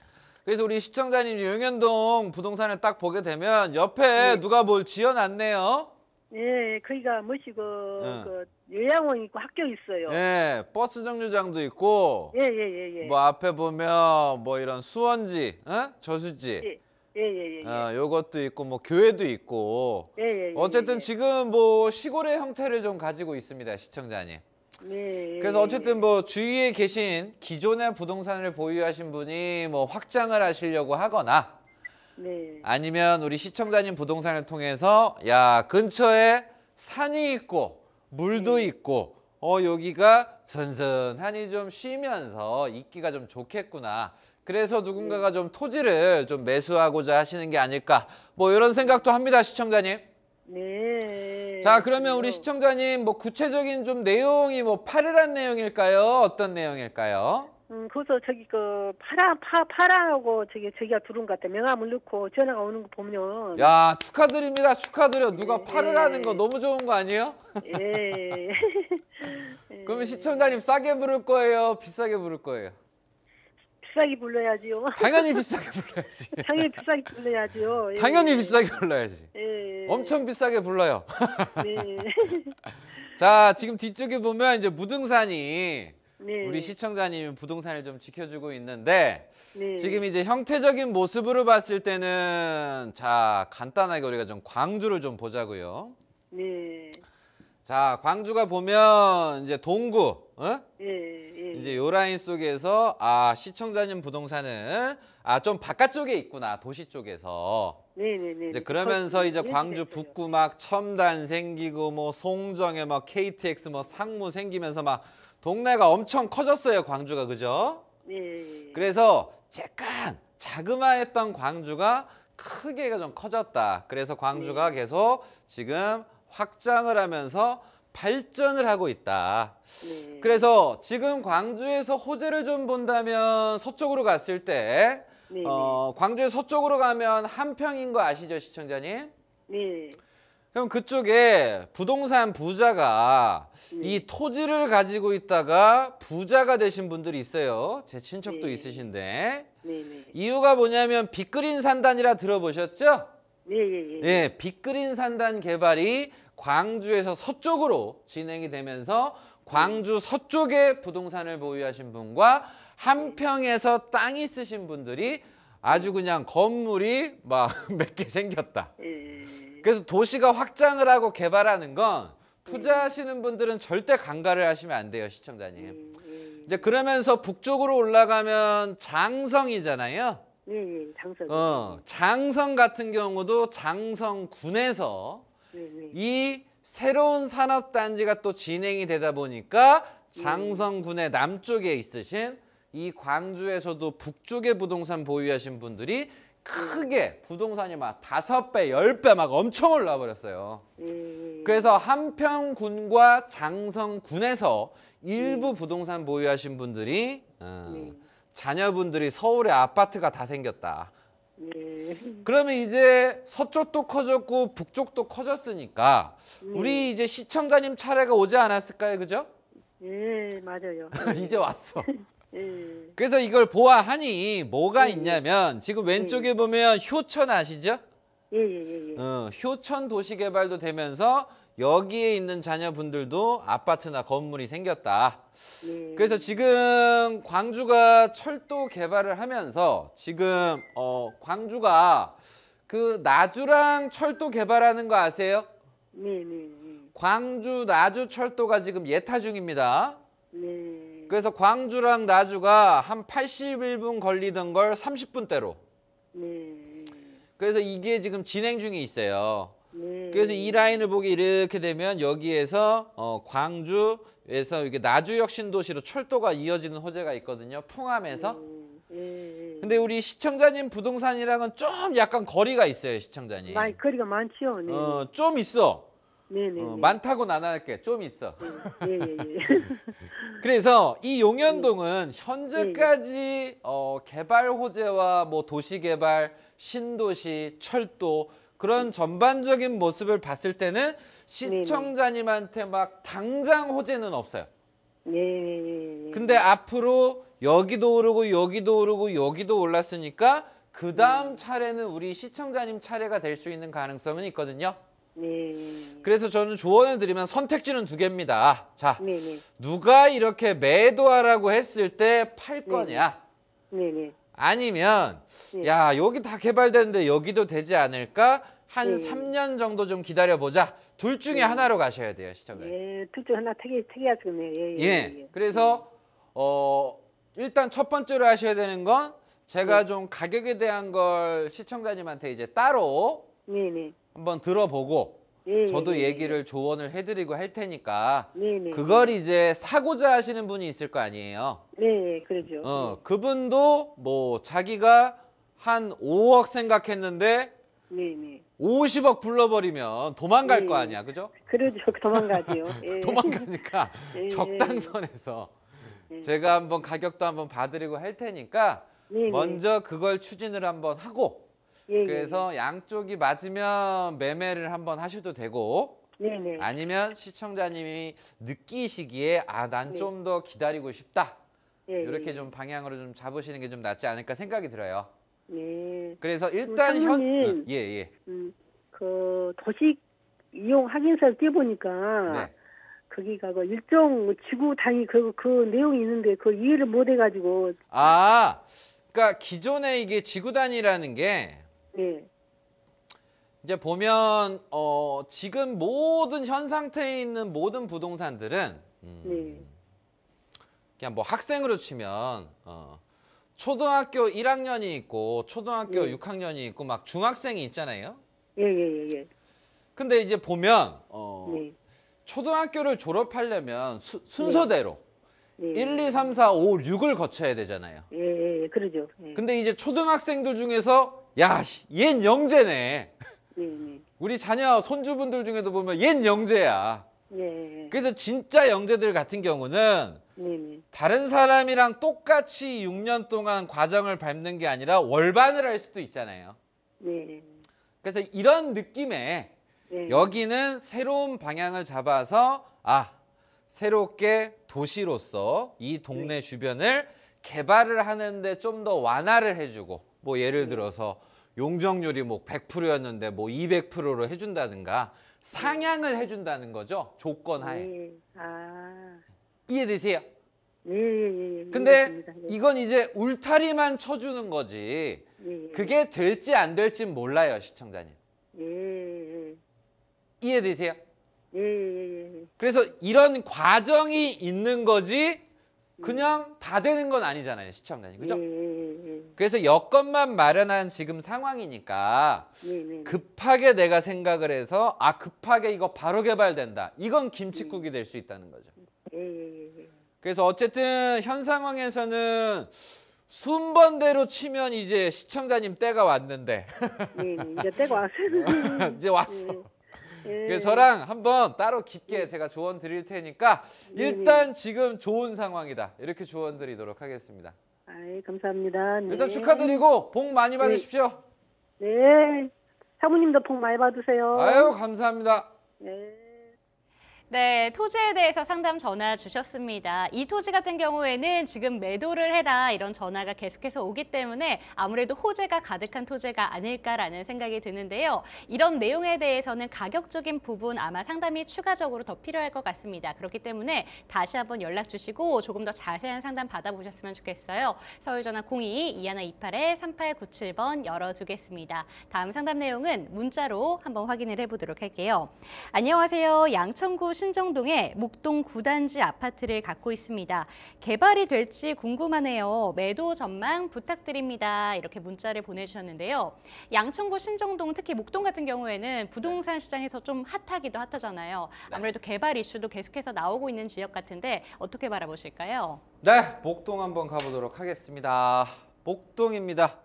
Speaker 4: 그래서 우리 시청자님 용현동 부동산을 딱 보게 되면 옆에
Speaker 5: 네.
Speaker 4: 누가 뭘 지어놨네요.
Speaker 5: 예, 거기가 뭐시고
Speaker 4: 응.
Speaker 5: 그 요양원 있고 학교 있어요.
Speaker 4: 예, 버스 정류장도 있고
Speaker 5: 예.
Speaker 4: 뭐 앞에 보면 뭐 이런 수원지, 저수지,
Speaker 5: 예.
Speaker 4: 요것도 있고 뭐 교회도 있고
Speaker 5: 예.
Speaker 4: 어쨌든 지금 뭐 시골의 형태를 좀 가지고 있습니다, 시청자님.
Speaker 5: 네.
Speaker 4: 그래서 어쨌든 뭐 주위에 계신 기존의 부동산을 보유하신 분이 뭐 확장을 하시려고 하거나
Speaker 5: 네.
Speaker 4: 아니면 우리 시청자님 부동산을 통해서 야 근처에 산이 있고 물도 있고 여기가 선선하니 좀 쉬면서 있기가 좀 좋겠구나. 그래서 누군가가 좀 토지를 좀 매수하고자 하시는 게 아닐까 뭐 이런 생각도 합니다, 시청자님.
Speaker 5: 네.
Speaker 4: 자 그러면 우리 시청자님 뭐 구체적인 좀 내용이 뭐 팔으란 내용일까요? 어떤 내용일까요?
Speaker 5: 거기서 저기 그 파라하고 저기가 들어온 것 같아. 명함을 넣고 전화가 오는 거 보면.
Speaker 4: 야 축하드립니다, 축하드려. 누가 팔으라는 거
Speaker 5: 네.
Speaker 4: 너무 좋은 거 아니에요?
Speaker 5: 예.
Speaker 4: 그러면 시청자님 싸게 부를 거예요, 비싸게 부를 거예요?
Speaker 5: 비싸게 불러야지요.
Speaker 4: 당연히 비싸게 불러야지.
Speaker 5: 당연히 비싸게 불러야지요. 예.
Speaker 4: 당연히 비싸게 불러야지.
Speaker 5: 예.
Speaker 4: 엄청 비싸게 불러요.
Speaker 5: 네.
Speaker 4: 자 지금 뒤쪽에 보면 이제 무등산이
Speaker 5: 네.
Speaker 4: 우리 시청자님이 부동산을 좀 지켜주고 있는데
Speaker 5: 네.
Speaker 4: 지금 이제 형태적인 모습으로 봤을 때는 자 간단하게 우리가 좀 광주를 좀 보자고요.
Speaker 5: 네.
Speaker 4: 자 광주가 보면 이제 동구,
Speaker 5: 예.
Speaker 4: 이제 요 라인 속에서 시청자님 부동산은 좀 바깥쪽에 있구나, 도시 쪽에서.
Speaker 5: 네네네.
Speaker 4: 이제 그러면서 이제 광주 북구 막 첨단 생기고 뭐 송정에 막 KTX 뭐 상무 생기면서 막 동네가 엄청 커졌어요, 광주가. 그죠?
Speaker 5: 네.
Speaker 4: 그래서 잠깐 자그마했던 광주가 크게 좀 커졌다. 그래서 광주가 계속 지금 확장을 하면서 발전을 하고 있다.
Speaker 5: 네.
Speaker 4: 그래서 지금 광주에서 호재를 좀 본다면 서쪽으로 갔을 때
Speaker 5: 네.
Speaker 4: 광주의 서쪽으로 가면 한평인 거 아시죠, 시청자님?
Speaker 5: 네.
Speaker 4: 그럼 그쪽에 부동산 부자가 이 토지를 가지고 있다가 부자가 되신 분들이 있어요. 제 친척도
Speaker 5: 네.
Speaker 4: 있으신데
Speaker 5: 네네.
Speaker 4: 이유가 뭐냐면 빅그린 산단이라 들어보셨죠?
Speaker 5: 예.
Speaker 4: 예, 빅그린 산단 개발이 광주에서 서쪽으로 진행이 되면서 광주 서쪽에 부동산을 보유하신 분과 한평에서 땅 있으신 분들이 아주 그냥 건물이 막 몇 개 생겼다.
Speaker 5: 예.
Speaker 4: 그래서 도시가 확장을 하고 개발하는 건 투자하시는 분들은 절대 간과를 하시면 안 돼요, 시청자님. 이제 그러면서 북쪽으로 올라가면 장성이잖아요.
Speaker 5: 예. 장선.
Speaker 4: 장성 같은 경우도 장성군에서
Speaker 5: 네네.
Speaker 4: 이 새로운 산업단지가 또 진행이 되다 보니까 장성군의 남쪽에 있으신 이 광주에서도 북쪽에 부동산 보유하신 분들이 크게 부동산이 막 5배, 10배 막 엄청 올라 버렸어요. 그래서 한평군과 장성군에서 일부 부동산 보유하신 분들이 자녀분들이 서울에 아파트가 다 생겼다. 그러면 이제 서쪽도 커졌고 북쪽도 커졌으니까 우리 이제 시청자님 차례가 오지 않았을까요? 그죠?
Speaker 5: 예, 맞아요.
Speaker 4: 이제 왔어.
Speaker 5: 예.
Speaker 4: 그래서 이걸 보아하니 뭐가 있냐면 지금 왼쪽에 보면 효천 아시죠?
Speaker 5: 예.
Speaker 4: 효천 도시개발도 되면서 여기에 있는 자녀분들도 아파트나 건물이 생겼다. 그래서 지금 광주가 철도 개발을 하면서 지금 광주가 그 나주랑 철도 개발하는 거 아세요?
Speaker 5: 네.
Speaker 4: 광주 나주 철도가 지금 예타 중입니다.
Speaker 5: 네.
Speaker 4: 그래서 광주랑 나주가 한 81분 걸리던 걸 30분대로.
Speaker 5: 네.
Speaker 4: 그래서 이게 지금 진행 중에 있어요.
Speaker 5: 네.
Speaker 4: 그래서 이 라인을 보게 이렇게 되면 여기에서 광주에서 이게 나주혁신도시로 철도가 이어지는 호재가 있거든요. 풍암에서.
Speaker 5: 예.
Speaker 4: 근데 우리 시청자님 부동산이랑은 좀 약간 거리가 있어요, 시청자님.
Speaker 5: 많이 거리가 많지요. 네.
Speaker 4: 좀 있어.
Speaker 5: 네네.
Speaker 4: 많다고는 안 할게. 좀 있어.
Speaker 5: 예.
Speaker 4: 그래서 이 용현동은 현재까지 개발 호재와 뭐 도시 개발, 신도시, 철도 그런 전반적인 모습을 봤을 때는 시청자님한테 막 당장 호재는 없어요.
Speaker 5: 예.
Speaker 4: 근데 앞으로 여기도 오르고 여기도 오르고 여기도 올랐으니까 그 다음 차례는 우리 시청자님 차례가 될 수 있는 가능성은 있거든요.
Speaker 5: 네.
Speaker 4: 그래서 저는 조언을 드리면 선택지는 두 개입니다. 자,
Speaker 5: 네네.
Speaker 4: 누가 이렇게 매도하라고 했을 때 팔 거냐?
Speaker 5: 네네.
Speaker 4: 아니면
Speaker 5: 네.
Speaker 4: 야, 여기 다 개발됐는데 여기도 되지 않을까? 한
Speaker 5: 네.
Speaker 4: 3년 정도 좀 기다려보자. 둘 중에 하나로 가셔야 돼요, 시청자님.
Speaker 5: 예, 둘 중 하나 택해야겠네요. 예.
Speaker 4: 예. 그래서 일단 첫 번째로 하셔야 되는 건 제가 좀 가격에 대한 걸 시청자님한테 이제 따로
Speaker 5: 네네.
Speaker 4: 한번 들어보고
Speaker 5: 예.
Speaker 4: 저도
Speaker 5: 예.
Speaker 4: 얘기를 조언을 해드리고 할 테니까
Speaker 5: 네네.
Speaker 4: 그걸 이제 사고자 하시는 분이 있을 거 아니에요.
Speaker 5: 네, 그러죠.
Speaker 4: 그분도 뭐 자기가 한 5억 생각했는데
Speaker 5: 네네.
Speaker 4: 50억 불러버리면 도망갈
Speaker 5: 네.
Speaker 4: 거 아니야, 그죠?
Speaker 5: 그러죠. 도망가죠. 예.
Speaker 4: 도망가니까
Speaker 5: 예.
Speaker 4: 적당선에서
Speaker 5: 예.
Speaker 4: 제가 한번 가격도 한번 봐드리고 할 테니까
Speaker 5: 네네.
Speaker 4: 먼저 그걸 추진을 한번 하고
Speaker 5: 예.
Speaker 4: 그래서 양쪽이 맞으면 매매를 한번 하셔도 되고
Speaker 5: 네네.
Speaker 4: 아니면 시청자님이 느끼시기에 아, 난
Speaker 5: 네.
Speaker 4: 좀 더 기다리고 싶다.
Speaker 5: 예.
Speaker 4: 이렇게 좀 방향으로 좀 잡으시는 게 좀 낫지 않을까 생각이 들어요.
Speaker 5: 네.
Speaker 4: 그래서 일단
Speaker 5: 사모님.
Speaker 4: 예.
Speaker 5: 그 도식 이용 확인서를 떼보니까
Speaker 4: 네.
Speaker 5: 거기가 그 일정 지구 단위 그 내용이 있는데 그 이해를 못 해가지고
Speaker 4: 아, 그러니까 기존에 이게 지구 단위라는 게
Speaker 5: 네.
Speaker 4: 이제 보면 지금 모든 현 상태에 있는 모든 부동산들은
Speaker 5: 네.
Speaker 4: 그냥 뭐 학생으로 치면 초등학교 1학년이 있고 초등학교
Speaker 5: 네.
Speaker 4: 6학년이 있고 막 중학생이 있잖아요.
Speaker 5: 예.
Speaker 4: 근데 이제 보면
Speaker 5: 네.
Speaker 4: 초등학교를 졸업하려면 순서대로
Speaker 5: 네.
Speaker 4: 1, 2, 3, 4, 5, 6을 거쳐야 되잖아요.
Speaker 5: 예, 그러죠. 예.
Speaker 4: 근데 이제 초등학생들 중에서 야, 얜 영재네.
Speaker 5: 네.
Speaker 4: 우리 자녀 손주분들 중에도 보면 얜 영재야.
Speaker 5: 네.
Speaker 4: 그래서 진짜 영재들 같은 경우는
Speaker 5: 네.
Speaker 4: 다른 사람이랑 똑같이 6년 동안 과정을 밟는 게 아니라 월반을 할 수도 있잖아요.
Speaker 5: 네.
Speaker 4: 그래서 이런 느낌에
Speaker 5: 네.
Speaker 4: 여기는 새로운 방향을 잡아서 새롭게 도시로서 이 동네 주변을 개발을 하는데 좀 더 완화를 해주고 뭐 예를 들어서 용적률이 뭐 100%였는데 뭐 200%로 해준다든가 상향을 해준다는 거죠. 조건 하에.
Speaker 5: 네. 아.
Speaker 4: 이해되세요?
Speaker 5: 네.
Speaker 4: 근데
Speaker 5: 이해했습니다. 네.
Speaker 4: 이건 이제 울타리만 쳐주는 거지
Speaker 5: 네.
Speaker 4: 그게 될지 안 될지 몰라요, 시청자님.
Speaker 5: 예.
Speaker 4: 이해되세요?
Speaker 5: 예.
Speaker 4: 그래서 이런 과정이 있는 거지 그냥 다 되는 건 아니잖아요, 시청자님. 그죠?
Speaker 5: 예.
Speaker 4: 그래서 여건만 마련한 지금 상황이니까
Speaker 5: 네.
Speaker 4: 급하게 내가 생각을 해서 급하게 이거 바로 개발된다. 이건 김칫국이 될 수 있다는 거죠.
Speaker 5: 예.
Speaker 4: 그래서 어쨌든 현 상황에서는 순번대로 치면 이제 시청자님 때가 왔는데
Speaker 5: 네. 이제 때가 왔어요.
Speaker 4: 이제 왔어.
Speaker 5: 예.
Speaker 4: 그래서 저랑 한번 따로 깊게 제가 조언 드릴 테니까 일단 지금 좋은 상황이다. 이렇게 조언 드리도록 하겠습니다.
Speaker 5: 아이, 감사합니다. 네.
Speaker 4: 일단 축하드리고 복 많이 받으십시오.
Speaker 5: 네. 사모님도 복 많이 받으세요.
Speaker 4: 아유, 감사합니다.
Speaker 5: 네.
Speaker 2: 네, 토지에 대해서 상담 전화 주셨습니다. 이 토지 같은 경우에는 지금 매도를 해라 이런 전화가 계속해서 오기 때문에 아무래도 호재가 가득한 토지가 아닐까라는 생각이 드는데요. 이런 내용에 대해서는 가격적인 부분 아마 상담이 추가적으로 더 필요할 것 같습니다. 그렇기 때문에 다시 한번 연락 주시고 조금 더 자세한 상담 받아보셨으면 좋겠어요. 서울전화 02-2128-3897번 열어두겠습니다. 다음 상담 내용은 문자로 한번 확인을 해보도록 할게요. 안녕하세요. 양천구 신정동에 목동 9단지 아파트를 갖고 있습니다. 개발이 될지 궁금하네요. 매도 전망 부탁드립니다. 이렇게 문자를 보내주셨는데요. 양천구 신정동 특히 목동 같은 경우에는 부동산 시장에서 좀 핫하기도 핫하잖아요. 아무래도 개발 이슈도 계속해서 나오고 있는 지역 같은데 어떻게 바라보실까요?
Speaker 4: 네, 목동 한번 가보도록 하겠습니다. 목동입니다.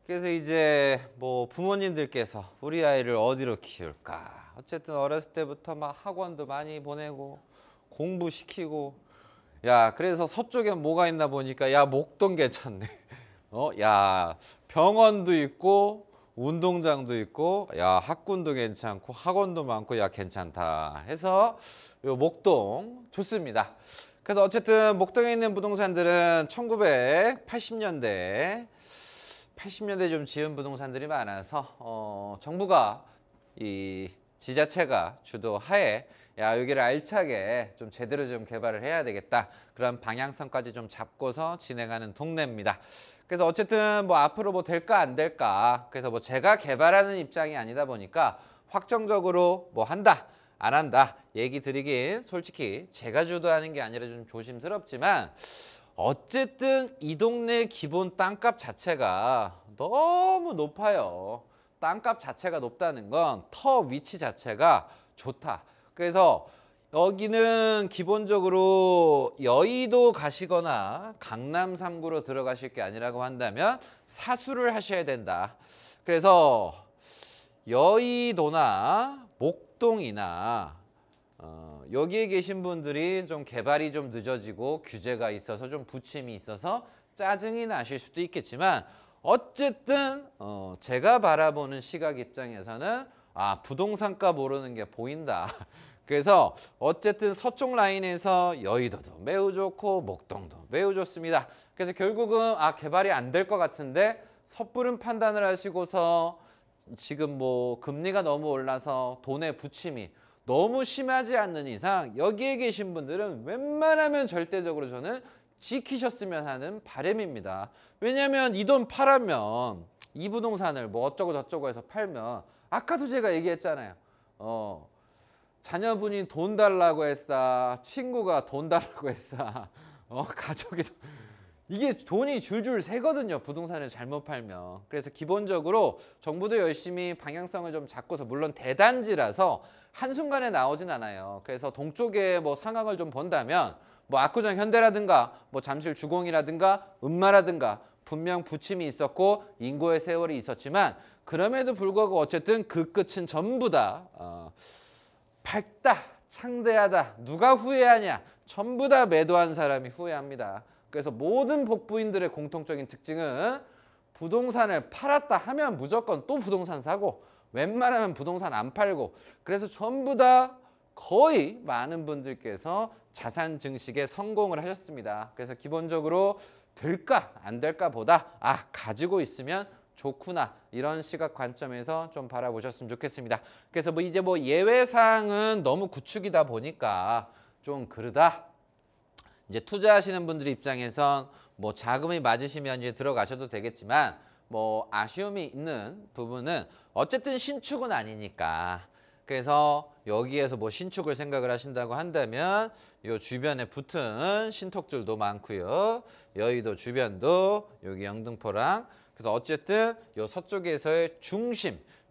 Speaker 4: 그래서 이제 뭐 부모님들께서 우리 아이를 어디로 키울까? 어쨌든 어렸을 때부터 막 학원도 많이 보내고 공부시키고 야, 그래서 서쪽에 뭐가 있나 보니까 야, 목동 괜찮네. 야, 병원도 있고 운동장도 있고 야, 학군도 괜찮고 학원도 많고 야, 괜찮다 해서 요 목동 좋습니다. 그래서 어쨌든 목동에 있는 부동산들은 1980년대 좀 지은 부동산들이 많아서 정부가 이 지자체가 주도하에 야 여기를 알차게 좀 제대로 좀 개발을 해야 되겠다 그런 방향성까지 좀 잡고서 진행하는 동네입니다. 그래서 어쨌든 뭐 앞으로 뭐 될까 안 될까 그래서 뭐 제가 개발하는 입장이 아니다 보니까 확정적으로 뭐 한다 안 한다 얘기 드리긴 솔직히 제가 주도하는 게 아니라 좀 조심스럽지만 어쨌든 이 동네 기본 땅값 자체가 너무 높아요. 땅값 자체가 높다는 건 터 위치 자체가 좋다. 그래서 여기는 기본적으로 여의도 가시거나 강남 3구로 들어가실 게 아니라고 한다면 사수를 하셔야 된다. 그래서 여의도나 목동이나 여기에 계신 분들이 좀 개발이 좀 늦어지고 규제가 있어서 좀 부침이 있어서 짜증이 나실 수도 있겠지만 어쨌든 제가 바라보는 시각 입장에서는 부동산값 오르는 게 보인다. 그래서 어쨌든 서쪽 라인에서 여의도도 매우 좋고 목동도 매우 좋습니다. 그래서 결국은 개발이 안 될 것 같은데 섣부른 판단을 하시고서 지금 뭐 금리가 너무 올라서 돈의 부침이 너무 심하지 않는 이상 여기에 계신 분들은 웬만하면 절대적으로 저는 지키셨으면 하는 바람입니다. 왜냐하면 이 돈 팔았면 이 부동산을 뭐 어쩌고 저쩌고 해서 팔면 아까도 제가 얘기했잖아요. 자녀분이 돈 달라고 했어. 친구가 돈 달라고 했어. 가족이 이게 돈이 줄줄 새거든요. 부동산을 잘못 팔면. 그래서 기본적으로 정부도 열심히 방향성을 좀 잡고서 물론 대단지라서 한순간에 나오진 않아요. 그래서 동쪽에 뭐 상황을 좀 본다면 뭐 압구정 현대라든가 뭐 잠실 주공이라든가 음마라든가 분명 부침이 있었고 인고의 세월이 있었지만 그럼에도 불구하고 어쨌든 그 끝은 전부 다 밝다, 창대하다, 누가 후회하냐 전부 다 매도한 사람이 후회합니다. 그래서 모든 복부인들의 공통적인 특징은 부동산을 팔았다 하면 무조건 또 부동산 사고 웬만하면 부동산 안 팔고 그래서 전부 다 거의 많은 분들께서 자산 증식에 성공을 하셨습니다. 그래서 기본적으로 될까 안 될까 보다 가지고 있으면 좋구나 이런 시각 관점에서 좀 바라보셨으면 좋겠습니다. 그래서 뭐 이제 뭐 예외사항은 너무 구축이다 보니까 좀 그러다. 이제 투자하시는 분들 입장에선 뭐 자금이 맞으시면 이제 들어가셔도 되겠지만 뭐 아쉬움이 있는 부분은 어쨌든 신축은 아니니까 그래서 여기에서 뭐 신축을 생각을 하신다고 한다면 요 주변에 붙은 신톡들도 많고요. 여의도 주변도 여기 영등포랑 그래서 어쨌든 요 서쪽에서의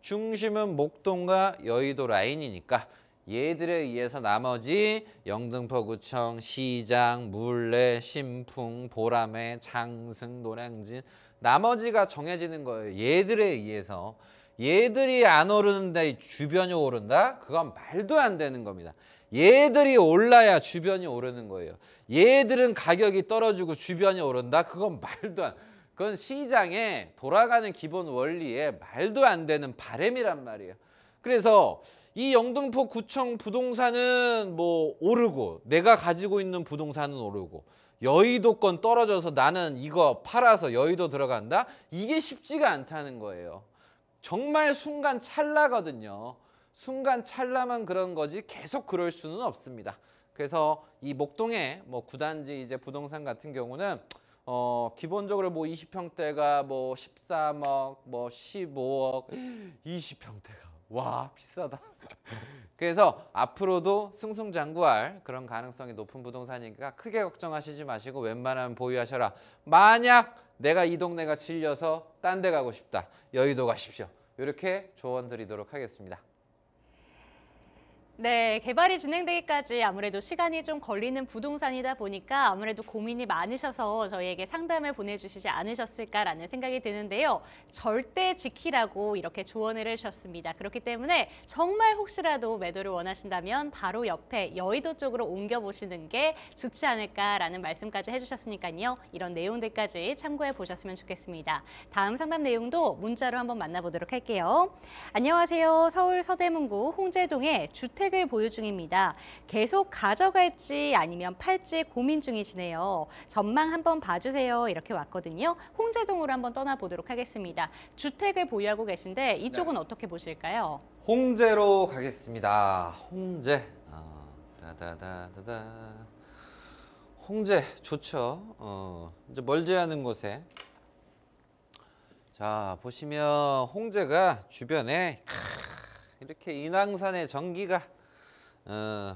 Speaker 4: 중심은 목동과 여의도 라인이니까 얘들에 의해서 나머지 영등포구청, 시장, 물레, 신풍, 보라매, 장승, 노량진 나머지가 정해지는 거예요. 얘들에 의해서. 얘들이 안 오르는데 주변이 오른다? 그건 말도 안 되는 겁니다. 얘들이 올라야 주변이 오르는 거예요. 얘들은 가격이 떨어지고 주변이 오른다? 그건 말도 안 그건 시장에 돌아가는 기본 원리에 말도 안 되는 바람이란 말이에요. 그래서 이 영등포 구청 부동산은 뭐 오르고 내가 가지고 있는 부동산은 오르고 여의도권 떨어져서 나는 이거 팔아서 여의도 들어간다? 이게 쉽지가 않다는 거예요. 정말 순간 찰나거든요. 순간 찰나만 그런 거지 계속 그럴 수는 없습니다. 그래서 이 목동의 뭐 구단지 이제 부동산 같은 경우는 기본적으로 뭐 20평대가 뭐 13억, 뭐 15억, 20평대가 와 비싸다. 그래서 앞으로도 승승장구할 그런 가능성이 높은 부동산이니까 크게 걱정하시지 마시고 웬만하면 보유하셔라. 만약 내가 이 동네가 질려서 딴 데 가고 싶다. 여의도 가십시오. 이렇게 조언 드리도록 하겠습니다.
Speaker 2: 네, 개발이 진행되기까지 아무래도 시간이 좀 걸리는 부동산이다 보니까 아무래도 고민이 많으셔서 저희에게 상담을 보내주시지 않으셨을까라는 생각이 드는데요. 절대 지키라고 이렇게 조언을 해주셨습니다. 그렇기 때문에 정말 혹시라도 매도를 원하신다면 바로 옆에 여의도 쪽으로 옮겨보시는 게 좋지 않을까라는 말씀까지 해주셨으니까요. 이런 내용들까지 참고해 보셨으면 좋겠습니다. 다음 상담 내용도 문자로 한번 만나보도록 할게요. 안녕하세요. 서울 서대문구 홍제동의 주택 주택을 보유 중입니다. 계속 가져갈지 아니면 팔지 고민 중이시네요. 전망 한번 봐주세요. 이렇게 왔거든요. 홍제동으로 한번 떠나보도록 하겠습니다. 주택을 보유하고 계신데 이쪽은 어떻게 보실까요?
Speaker 4: 홍제로 가겠습니다. 홍제. 다다다다다. 홍제 좋죠. 이제 멀지 않은 곳에. 자, 보시면 홍제가 주변에 이렇게 인왕산의 전기가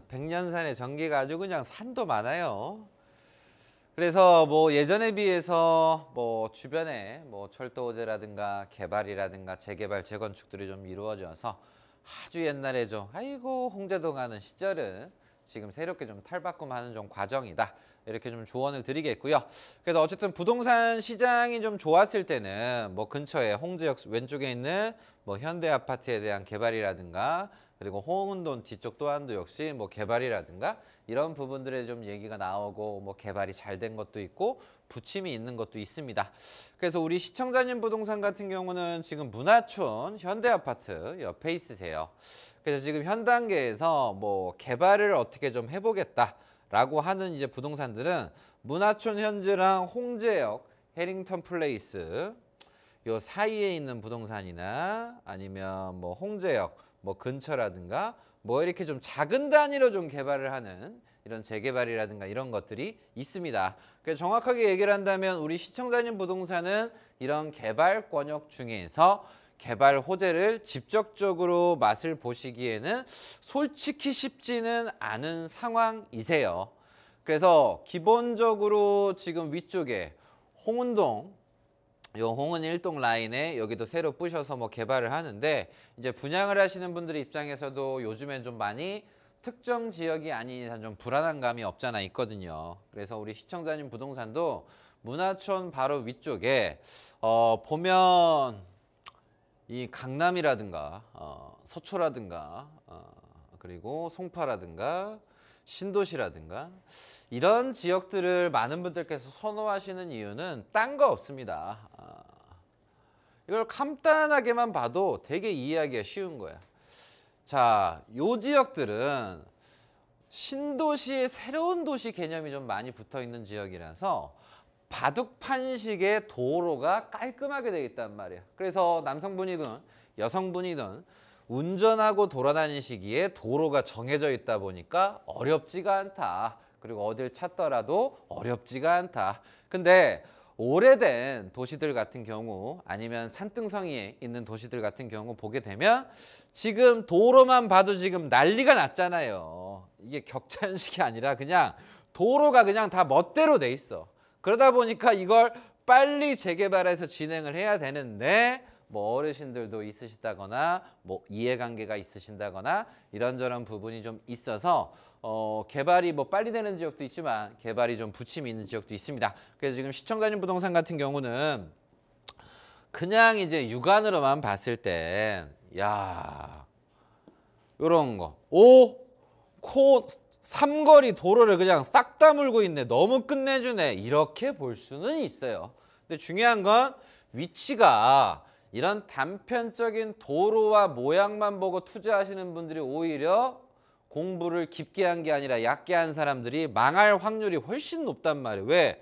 Speaker 4: 백년산의 전기가 아주 그냥 산도 많아요. 그래서 뭐 예전에 비해서 뭐 주변에 뭐 철도호재라든가 개발이라든가 재개발 재건축들이 좀 이루어져서 아주 옛날에 좀 아이고 홍제동 가는 시절은 지금 새롭게 좀 탈바꿈하는 좀 과정이다. 이렇게 좀 조언을 드리겠고요. 그래서 어쨌든 부동산 시장이 좀 좋았을 때는 뭐 근처에 홍제역 왼쪽에 있는 뭐 현대 아파트에 대한 개발이라든가 그리고 홍은동 뒤쪽 또한도 역시 뭐 개발이라든가 이런 부분들에 좀 얘기가 나오고 뭐 개발이 잘 된 것도 있고 부침이 있는 것도 있습니다. 그래서 우리 시청자님 부동산 같은 경우는 지금 문화촌 현대 아파트 옆에 있으세요. 그래서 지금 현 단계에서 뭐 개발을 어떻게 좀 해보겠다라고 하는 이제 부동산들은 문화촌 현재랑 홍제역 해링턴 플레이스 요 사이에 있는 부동산이나 아니면 뭐 홍제역 뭐 근처라든가 뭐 이렇게 좀 작은 단위로 좀 개발을 하는 이런 재개발이라든가 이런 것들이 있습니다. 그래서 정확하게 얘기를 한다면 우리 시청자님 부동산은 이런 개발 권역 중에서 개발 호재를 직접적으로 맛을 보시기에는 솔직히 쉽지는 않은 상황이세요. 그래서 기본적으로 지금 위쪽에 홍은동 요 홍은 1동 라인에 여기도 새로 부셔서 뭐 개발을 하는데 이제 분양을 하시는 분들 입장에서도 요즘엔 좀 많이 특정 지역이 아닌 이상 좀 불안한 감이 없잖아 있거든요. 그래서 우리 시청자님 부동산도 문화촌 바로 위쪽에 보면 이 강남이라든가 서초라든가 그리고 송파라든가 신도시라든가 이런 지역들을 많은 분들께서 선호하시는 이유는 딴 거 없습니다. 이걸 간단하게만 봐도 되게 이해하기가 쉬운 거야. 자, 요 지역들은 신도시의 새로운 도시 개념이 좀 많이 붙어 있는 지역이라서 바둑판식의 도로가 깔끔하게 되어 있단 말이야. 그래서 남성분이든 여성분이든 운전하고 돌아다니시기에 도로가 정해져 있다 보니까 어렵지가 않다. 그리고 어딜 찾더라도 어렵지가 않다. 근데 오래된 도시들 같은 경우 아니면 산등성이에 있는 도시들 같은 경우 보게 되면 지금 도로만 봐도 지금 난리가 났잖아요. 이게 격차현식이 아니라 그냥 도로가 그냥 다 멋대로 돼 있어. 그러다 보니까 이걸 빨리 재개발해서 진행을 해야 되는데 뭐 어르신들도 있으시다거나 뭐 이해관계가 있으신다거나 이런저런 부분이 좀 있어서 개발이 뭐 빨리 되는 지역도 있지만 개발이 좀 부침이 있는 지역도 있습니다. 그래서 지금 시청자님 부동산 같은 경우는 그냥 이제 육안으로만 봤을 땐 야 요런 거 삼거리 도로를 그냥 싹 다 물고 있네. 너무 끝내주네. 이렇게 볼 수는 있어요. 근데 중요한 건 위치가 이런 단편적인 도로와 모양만 보고 투자하시는 분들이 오히려 공부를 깊게 한 게 아니라 얕게 한 사람들이 망할 확률이 훨씬 높단 말이에요. 왜?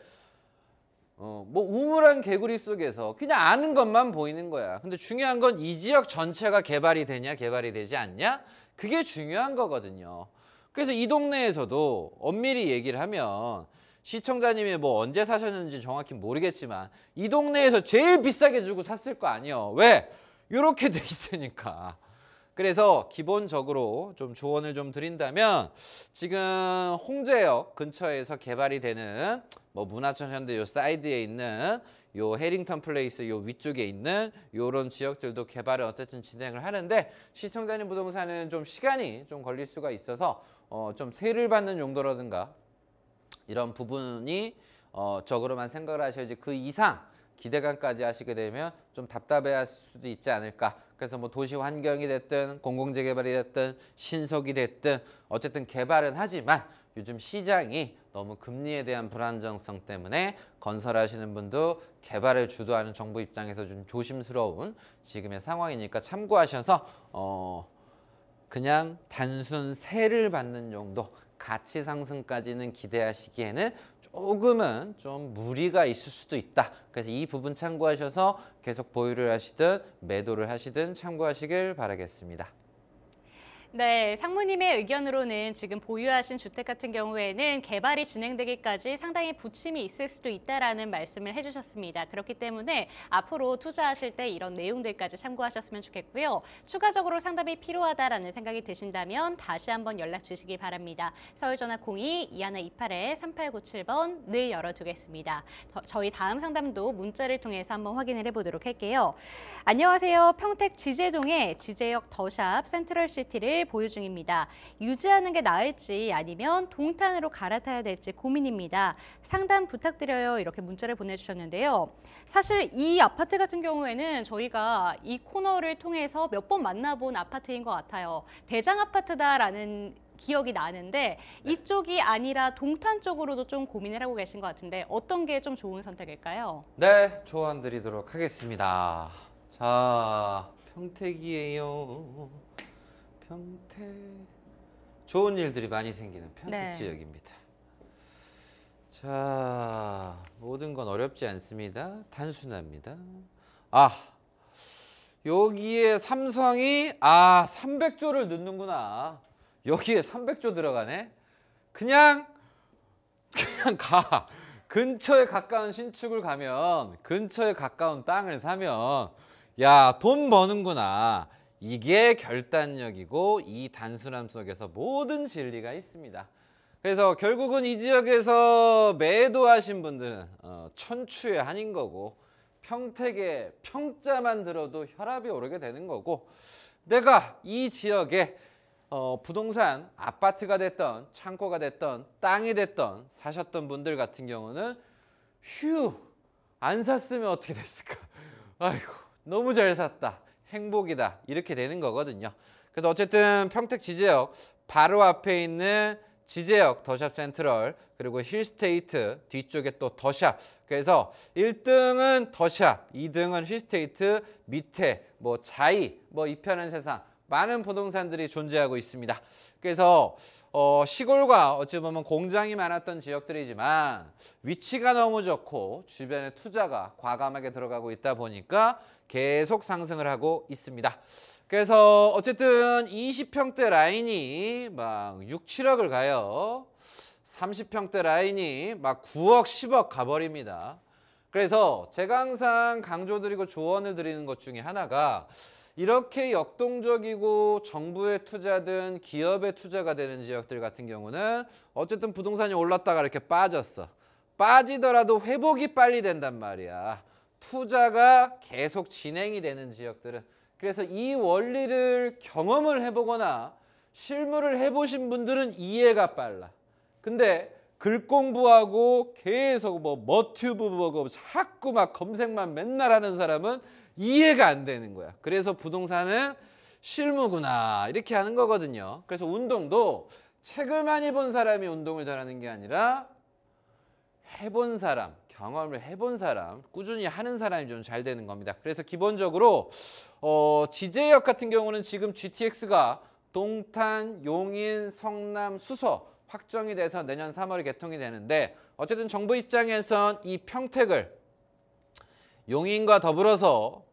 Speaker 4: 뭐 우물한 개구리 속에서 그냥 아는 것만 보이는 거야. 근데 중요한 건 이 지역 전체가 개발이 되냐 개발이 되지 않냐? 그게 중요한 거거든요. 그래서 이 동네에서도 엄밀히 얘기를 하면 시청자님이 뭐 언제 사셨는지 정확히 모르겠지만 이 동네에서 제일 비싸게 주고 샀을 거 아니에요. 왜? 이렇게 돼 있으니까. 그래서 기본적으로 좀 조언을 좀 드린다면 지금 홍제역 근처에서 개발이 되는 뭐 문화촌 현대 요 사이드에 있는 요 해링턴 플레이스 요 위쪽에 있는 요런 지역들도 개발을 어쨌든 진행을 하는데 시청자님 부동산은 좀 시간이 좀 걸릴 수가 있어서 좀 세를 받는 용도라든가 이런 부분이 적으로만 생각을 하셔야지 그 이상 기대감까지 하시게 되면 좀 답답해할 수도 있지 않을까. 그래서 뭐 도시 환경이 됐든 공공재개발이 됐든 신속이 됐든 어쨌든 개발은 하지만 요즘 시장이 너무 금리에 대한 불안정성 때문에 건설하시는 분도 개발을 주도하는 정부 입장에서 좀 조심스러운 지금의 상황이니까 참고하셔서 그냥 단순 세를 받는 정도, 가치 상승까지는 기대하시기에는 조금은 좀 무리가 있을 수도 있다. 그래서 이 부분 참고하셔서 계속 보유를 하시든 매도를 하시든 참고하시길 바라겠습니다.
Speaker 2: 네, 상무님의 의견으로는 지금 보유하신 주택 같은 경우에는 개발이 진행되기까지 상당히 부침이 있을 수도 있다라는 말씀을 해주셨습니다. 그렇기 때문에 앞으로 투자하실 때 이런 내용들까지 참고하셨으면 좋겠고요. 추가적으로 상담이 필요하다라는 생각이 드신다면 다시 한번 연락 주시기 바랍니다. 서울전화 02-2128-3897번 늘 열어두겠습니다. 저희 다음 상담도 문자를 통해서 한번 확인을 해보도록 할게요. 안녕하세요. 평택 지제동의 지제역 더샵 센트럴시티를 보유 중입니다. 유지하는 게 나을지 아니면 동탄으로 갈아타야 될지 고민입니다. 상담 부탁드려요. 이렇게 문자를 보내주셨는데요. 사실 이 아파트 같은 경우에는 저희가 이 코너를 통해서 몇 번 만나본 아파트인 것 같아요. 대장 아파트다라는 기억이 나는데 이쪽이 아니라 동탄 쪽으로도 좀 고민을 하고 계신 것 같은데 어떤 게 좀 좋은 선택일까요?
Speaker 4: 네, 조언 드리도록 하겠습니다. 자, 평택이에요. 평택. 좋은 일들이 많이 생기는 평택
Speaker 2: 네.
Speaker 4: 지역입니다. 자, 모든 건 어렵지 않습니다. 단순합니다. 여기에 삼성이 300조를 넣는구나. 여기에 300조 들어가네. 그냥 가. 근처에 가까운 신축을 가면, 근처에 가까운 땅을 사면 야, 돈 버는구나. 이게 결단력이고 이 단순함 속에서 모든 진리가 있습니다. 그래서 결국은 이 지역에서 매도하신 분들은 천추의 한인 거고, 평택의 평자만 들어도 혈압이 오르게 되는 거고, 내가 이 지역에 부동산 아파트가 됐던 창고가 됐던 땅이 됐던 사셨던 분들 같은 경우는 안 샀으면 어떻게 됐을까? 아이고, 너무 잘 샀다. 행복이다. 이렇게 되는 거거든요. 그래서 어쨌든 평택 지제역 바로 앞에 있는 지제역 더샵 센트럴, 그리고 힐스테이트 뒤쪽에 또 더샵. 그래서 1등은 더샵, 2등은 힐스테이트, 밑에 뭐 자이, 뭐 이편한 세상, 많은 부동산들이 존재하고 있습니다. 그래서 시골과 어찌 보면 공장이 많았던 지역들이지만 위치가 너무 좋고 주변에 투자가 과감하게 들어가고 있다 보니까 계속 상승을 하고 있습니다. 그래서 어쨌든 20평대 라인이 막 6, 7억을 가요. 30평대 라인이 막 9억, 10억 가버립니다. 그래서 제가 항상 강조드리고 조언을 드리는 것 중에 하나가, 이렇게 역동적이고 정부의 투자든 기업의 투자가 되는 지역들 같은 경우는 어쨌든 부동산이 올랐다가 이렇게 빠졌어. 빠지더라도 회복이 빨리 된단 말이야. 투자가 계속 진행이 되는 지역들은. 그래서 이 원리를 경험을 해보거나 실무를 해보신 분들은 이해가 빨라. 근데 글 공부하고 계속 뭐 머튜브 보고 자꾸 막 검색만 맨날 하는 사람은 이해가 안 되는 거야. 그래서 부동산은 실무구나 이렇게 하는 거거든요. 그래서 운동도 책을 많이 본 사람이 운동을 잘하는 게 아니라 해본 사람, 경험을 해본 사람, 꾸준히 하는 사람이 좀 잘 되는 겁니다. 그래서 기본적으로 지제역 같은 경우는 지금 GTX가 동탄, 용인, 성남, 수서 확정이 돼서 내년 3월에 개통이 되는데, 어쨌든 정부 입장에선 이 평택을 용인과 더불어서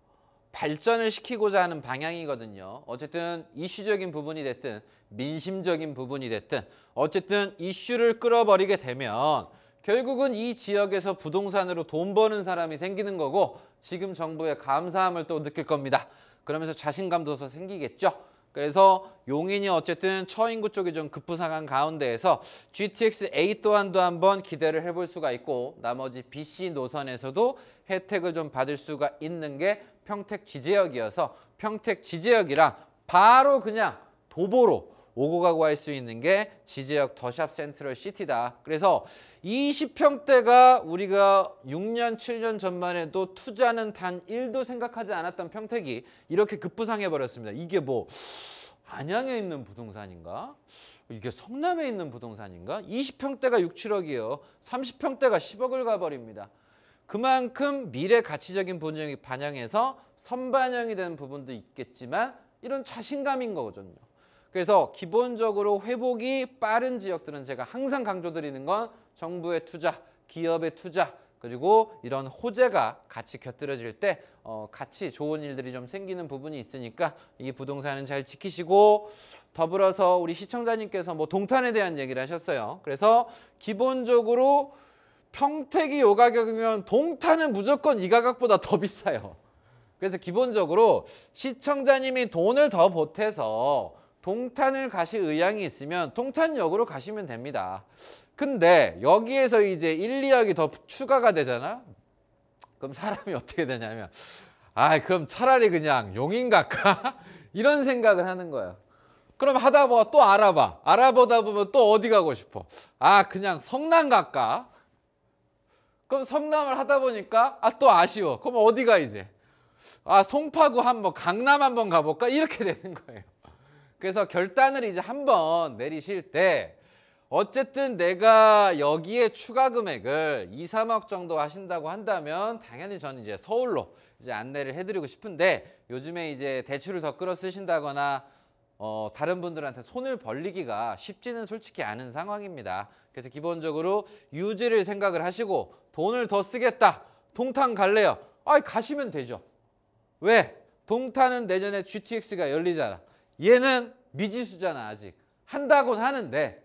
Speaker 4: 발전을 시키고자 하는 방향이거든요. 어쨌든 이슈적인 부분이 됐든 민심적인 부분이 됐든 어쨌든 이슈를 끌어버리게 되면 결국은 이 지역에서 부동산으로 돈 버는 사람이 생기는 거고, 지금 정부의 감사함을 또 느낄 겁니다. 그러면서 자신감도 더 생기겠죠. 그래서 용인이 어쨌든 처인구 쪽이 좀 급부상한 가운데에서 GTX A 또한도 한번 기대를 해볼 수가 있고, 나머지 BC 노선에서도 혜택을 좀 받을 수가 있는 게 평택 지제역이어서, 평택 지제역이랑 바로 그냥 도보로 오고 가고 할 수 있는 게 지제역 더샵 센트럴 시티다. 그래서 20평대가 우리가 6년, 7년 전만 해도 투자는 단 1도 생각하지 않았던 평택이 이렇게 급부상해 버렸습니다. 이게 뭐 안양에 있는 부동산인가? 이게 성남에 있는 부동산인가? 20평대가 6, 7억이에요. 30평대가 10억을 가버립니다. 그만큼 미래 가치적인 분위기 반영해서 선반영이 되는 부분도 있겠지만 이런 자신감인 거거든요. 그래서 기본적으로 회복이 빠른 지역들은 제가 항상 강조드리는 건 정부의 투자, 기업의 투자, 그리고 이런 호재가 같이 곁들여질 때 같이 좋은 일들이 좀 생기는 부분이 있으니까 이 부동산은 잘 지키시고, 더불어서 우리 시청자님께서 뭐 동탄에 대한 얘기를 하셨어요. 그래서 기본적으로 평택이 요 가격이면 동탄은 무조건 이 가격보다 더 비싸요. 그래서 기본적으로 시청자님이 돈을 더 보태서 동탄을 가실 의향이 있으면 동탄역으로 가시면 됩니다. 근데 여기에서 이제 1, 2억이 더 추가가 되잖아? 그럼 사람이 어떻게 되냐면, 그럼 차라리 그냥 용인 갈까? 이런 생각을 하는 거예요. 그럼 하다 보면 또 알아보다 보면 또 어디 가고 싶어? 그냥 성남 갈까? 그럼 성남을 하다 보니까 또 아쉬워. 그럼 어디가 이제? 송파구 한번, 강남 한번 가볼까? 이렇게 되는 거예요. 그래서 결단을 이제 한번 내리실 때 어쨌든 내가 여기에 추가 금액을 2, 3억 정도 하신다고 한다면 당연히 저는 이제 서울로 이제 안내를 해드리고 싶은데, 요즘에 이제 대출을 더 끌어 쓰신다거나 다른 분들한테 손을 벌리기가 쉽지는 솔직히 않은 상황입니다. 그래서 기본적으로 유지를 생각을 하시고, 돈을 더 쓰겠다, 동탄 갈래요? 가시면 되죠. 왜? 동탄은 내년에 GTX가 열리잖아. 얘는 미지수잖아. 아직 한다곤 하는데,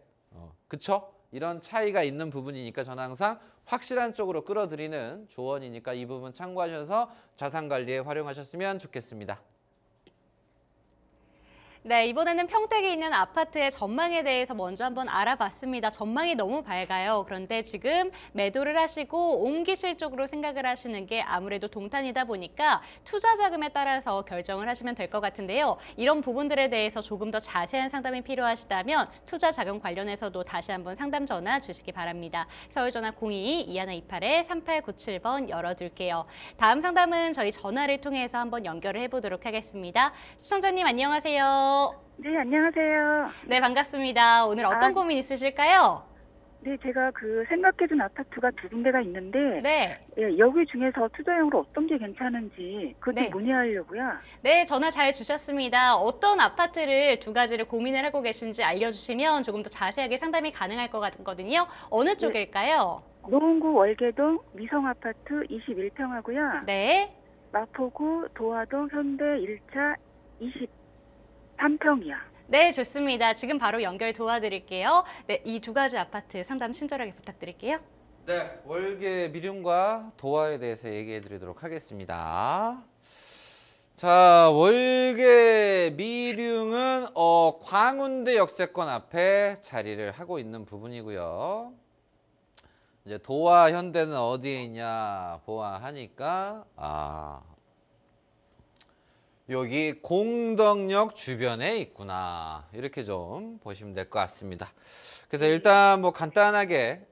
Speaker 4: 그쵸? 이런 차이가 있는 부분이니까 저는 항상 확실한 쪽으로 끌어들이는 조언이니까 이 부분 참고하셔서 자산관리에 활용하셨으면 좋겠습니다.
Speaker 2: 네, 이번에는 평택에 있는 아파트의 전망에 대해서 먼저 한번 알아봤습니다. 전망이 너무 밝아요. 그런데 지금 매도를 하시고 옮기실 쪽으로 생각을 하시는 게 아무래도 동탄이다 보니까 투자 자금에 따라서 결정을 하시면 될 것 같은데요. 이런 부분들에 대해서 조금 더 자세한 상담이 필요하시다면 투자 자금 관련해서도 다시 한번 상담 전화 주시기 바랍니다. 서울 전화 02-2128-3897번 열어둘게요. 다음 상담은 저희 전화를 통해서 한번 연결을 해보도록 하겠습니다. 시청자님 안녕하세요.
Speaker 6: 네, 안녕하세요.
Speaker 2: 네, 반갑습니다. 오늘 어떤 고민 있으실까요?
Speaker 6: 네, 제가 생각해둔 아파트가 두 군데가 있는데,
Speaker 2: 네.
Speaker 6: 예, 여기 중에서 투자용으로 어떤 게 괜찮은지 그것 좀
Speaker 2: 네.
Speaker 6: 문의하려고요.
Speaker 2: 네, 전화 잘 주셨습니다. 어떤 아파트를 두 가지를 고민을 하고 계신지 알려주시면 조금 더 자세하게 상담이 가능할 것 같거든요. 어느 쪽일까요?
Speaker 6: 노원구 월계동 미성아파트 21평하고요.
Speaker 2: 네.
Speaker 6: 마포구 도화동 현대 1차 23평이요.
Speaker 2: 네, 좋습니다. 지금 바로 연결 도와드릴게요. 네, 이 두 가지 아파트 상담 친절하게 부탁드릴게요.
Speaker 4: 네, 월계 미륜과 도화에 대해서 얘기해 드리도록 하겠습니다. 자, 월계 미륜은 광운대 역세권 앞에 자리를 하고 있는 부분이고요. 이제 도화 현대는 어디에 있냐 보아하니까 여기 공덕역 주변에 있구나, 이렇게 좀 보시면 될 것 같습니다. 그래서 일단 뭐 간단하게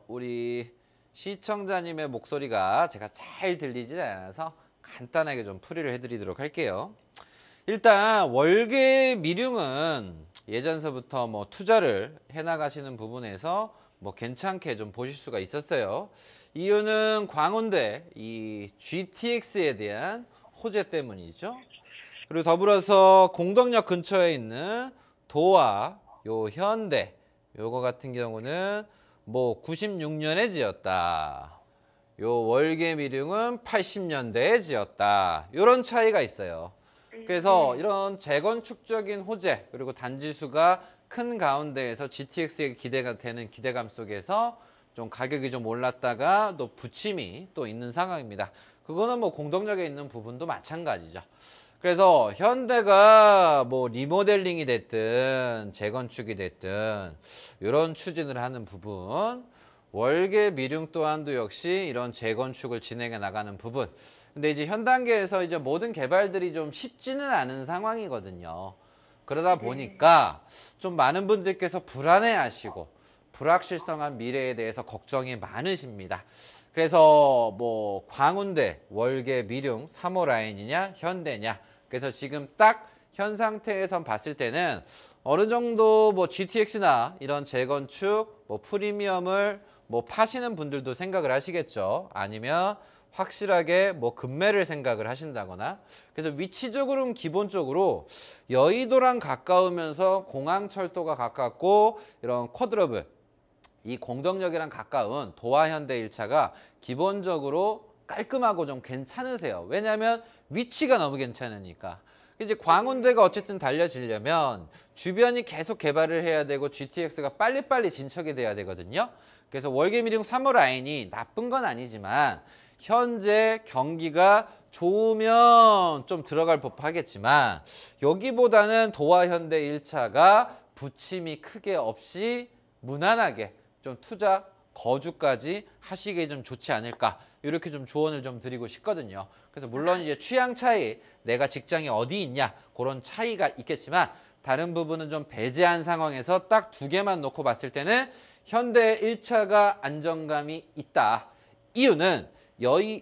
Speaker 4: 우리 시청자님의 목소리가 제가 잘 들리지 않아서 간단하게 좀 풀이를 해드리도록 할게요. 일단 월계 미륜은 예전서부터 뭐 투자를 해나가시는 부분에서 뭐 괜찮게 좀 보실 수가 있었어요. 이유는 광운대 이 GTX에 대한 호재 때문이죠. 그리고 더불어서 공덕역 근처에 있는 도화, 요 현대, 요거 같은 경우는 뭐 96년에 지었다. 요 월계 미륜은 80년대에 지었다. 요런 차이가 있어요. 그래서 이런 재건축적인 호재, 그리고 단지수가 큰 가운데에서 GTX에 기대가 되는 기대감 속에서 좀 가격이 좀 올랐다가 또 부침이 또 있는 상황입니다. 그거는 뭐 공덕역에 있는 부분도 마찬가지죠. 그래서 현대가 뭐 리모델링이 됐든 재건축이 됐든 이런 추진을 하는 부분, 월계 미륜 또한도 역시 이런 재건축을 진행해 나가는 부분. 근데 이제 현 단계에서 이제 모든 개발들이 좀 쉽지는 않은 상황이거든요. 그러다 보니까 좀 많은 분들께서 불안해하시고 불확실성한 미래에 대해서 걱정이 많으십니다. 그래서 뭐 광운대, 월계 미륜 3호 라인이냐 현대냐, 그래서 지금 딱 현 상태에선 봤을 때는 어느 정도 뭐 GTX나 이런 재건축, 뭐 프리미엄을 뭐 파시는 분들도 생각을 하시겠죠. 아니면 확실하게 뭐 급매를 생각을 하신다거나 그래서 위치적으로는 기본적으로 여의도랑 가까우면서 공항철도가 가깝고 이런 쿼드러블 이 공덕역이랑 가까운 도화 현대 1차가 기본적으로 깔끔하고 좀 괜찮으세요. 왜냐하면 위치가 너무 괜찮으니까. 이제 광운대가 어쨌든 달려지려면 주변이 계속 개발을 해야 되고 GTX가 빨리빨리 진척이 돼야 되거든요. 그래서 월계미령 3호 라인이 나쁜 건 아니지만 현재 경기가 좋으면 좀 들어갈 법하겠지만 여기보다는 도화 현대 1차가 부침이 크게 없이 무난하게 좀 투자 거주까지 하시기에 좀 좋지 않을까 이렇게 좀 조언을 좀 드리고 싶거든요. 그래서 물론 이제 취향 차이 내가 직장이 어디 있냐 그런 차이가 있겠지만 다른 부분은 좀 배제한 상황에서 딱 두 개만 놓고 봤을 때는 현대 1차가 안정감이 있다. 이유는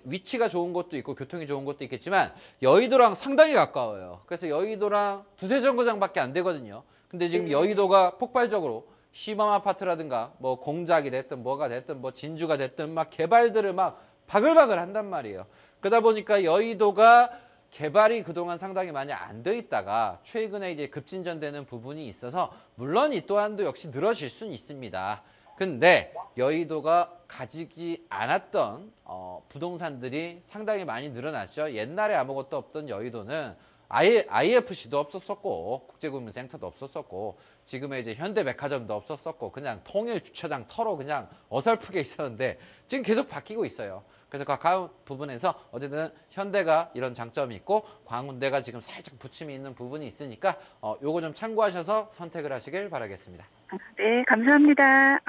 Speaker 4: 위치가 좋은 것도 있고 교통이 좋은 것도 있겠지만 여의도랑 상당히 가까워요. 그래서 여의도랑 두세 정거장밖에 안 되거든요. 근데 지금 여의도가 폭발적으로 시범 아파트라든가 뭐 공작이 됐든 뭐가 됐든 뭐 진주가 됐든 막 개발들을 막 바글바글 한단 말이에요. 그러다 보니까 여의도가 개발이 그동안 상당히 많이 안 돼 있다가 최근에 이제 급진전되는 부분이 있어서 물론 이 또한도 역시 늘어질 수는 있습니다. 근데 여의도가 가지지 않았던 부동산들이 상당히 많이 늘어났죠. 옛날에 아무것도 없던 여의도는 아예 IFC도 없었었고 국제금융센터도 없었었고 지금의 이제 현대백화점도 없었었고 그냥 통일주차장 터로 그냥 어설프게 있었는데 지금 계속 바뀌고 있어요. 그래서 가까운 부분에서 어쨌든 현대가 이런 장점이 있고 광운대가 지금 살짝 부침이 있는 부분이 있으니까 요거 좀 참고하셔서 선택을 하시길 바라겠습니다.
Speaker 6: 네, 감사합니다.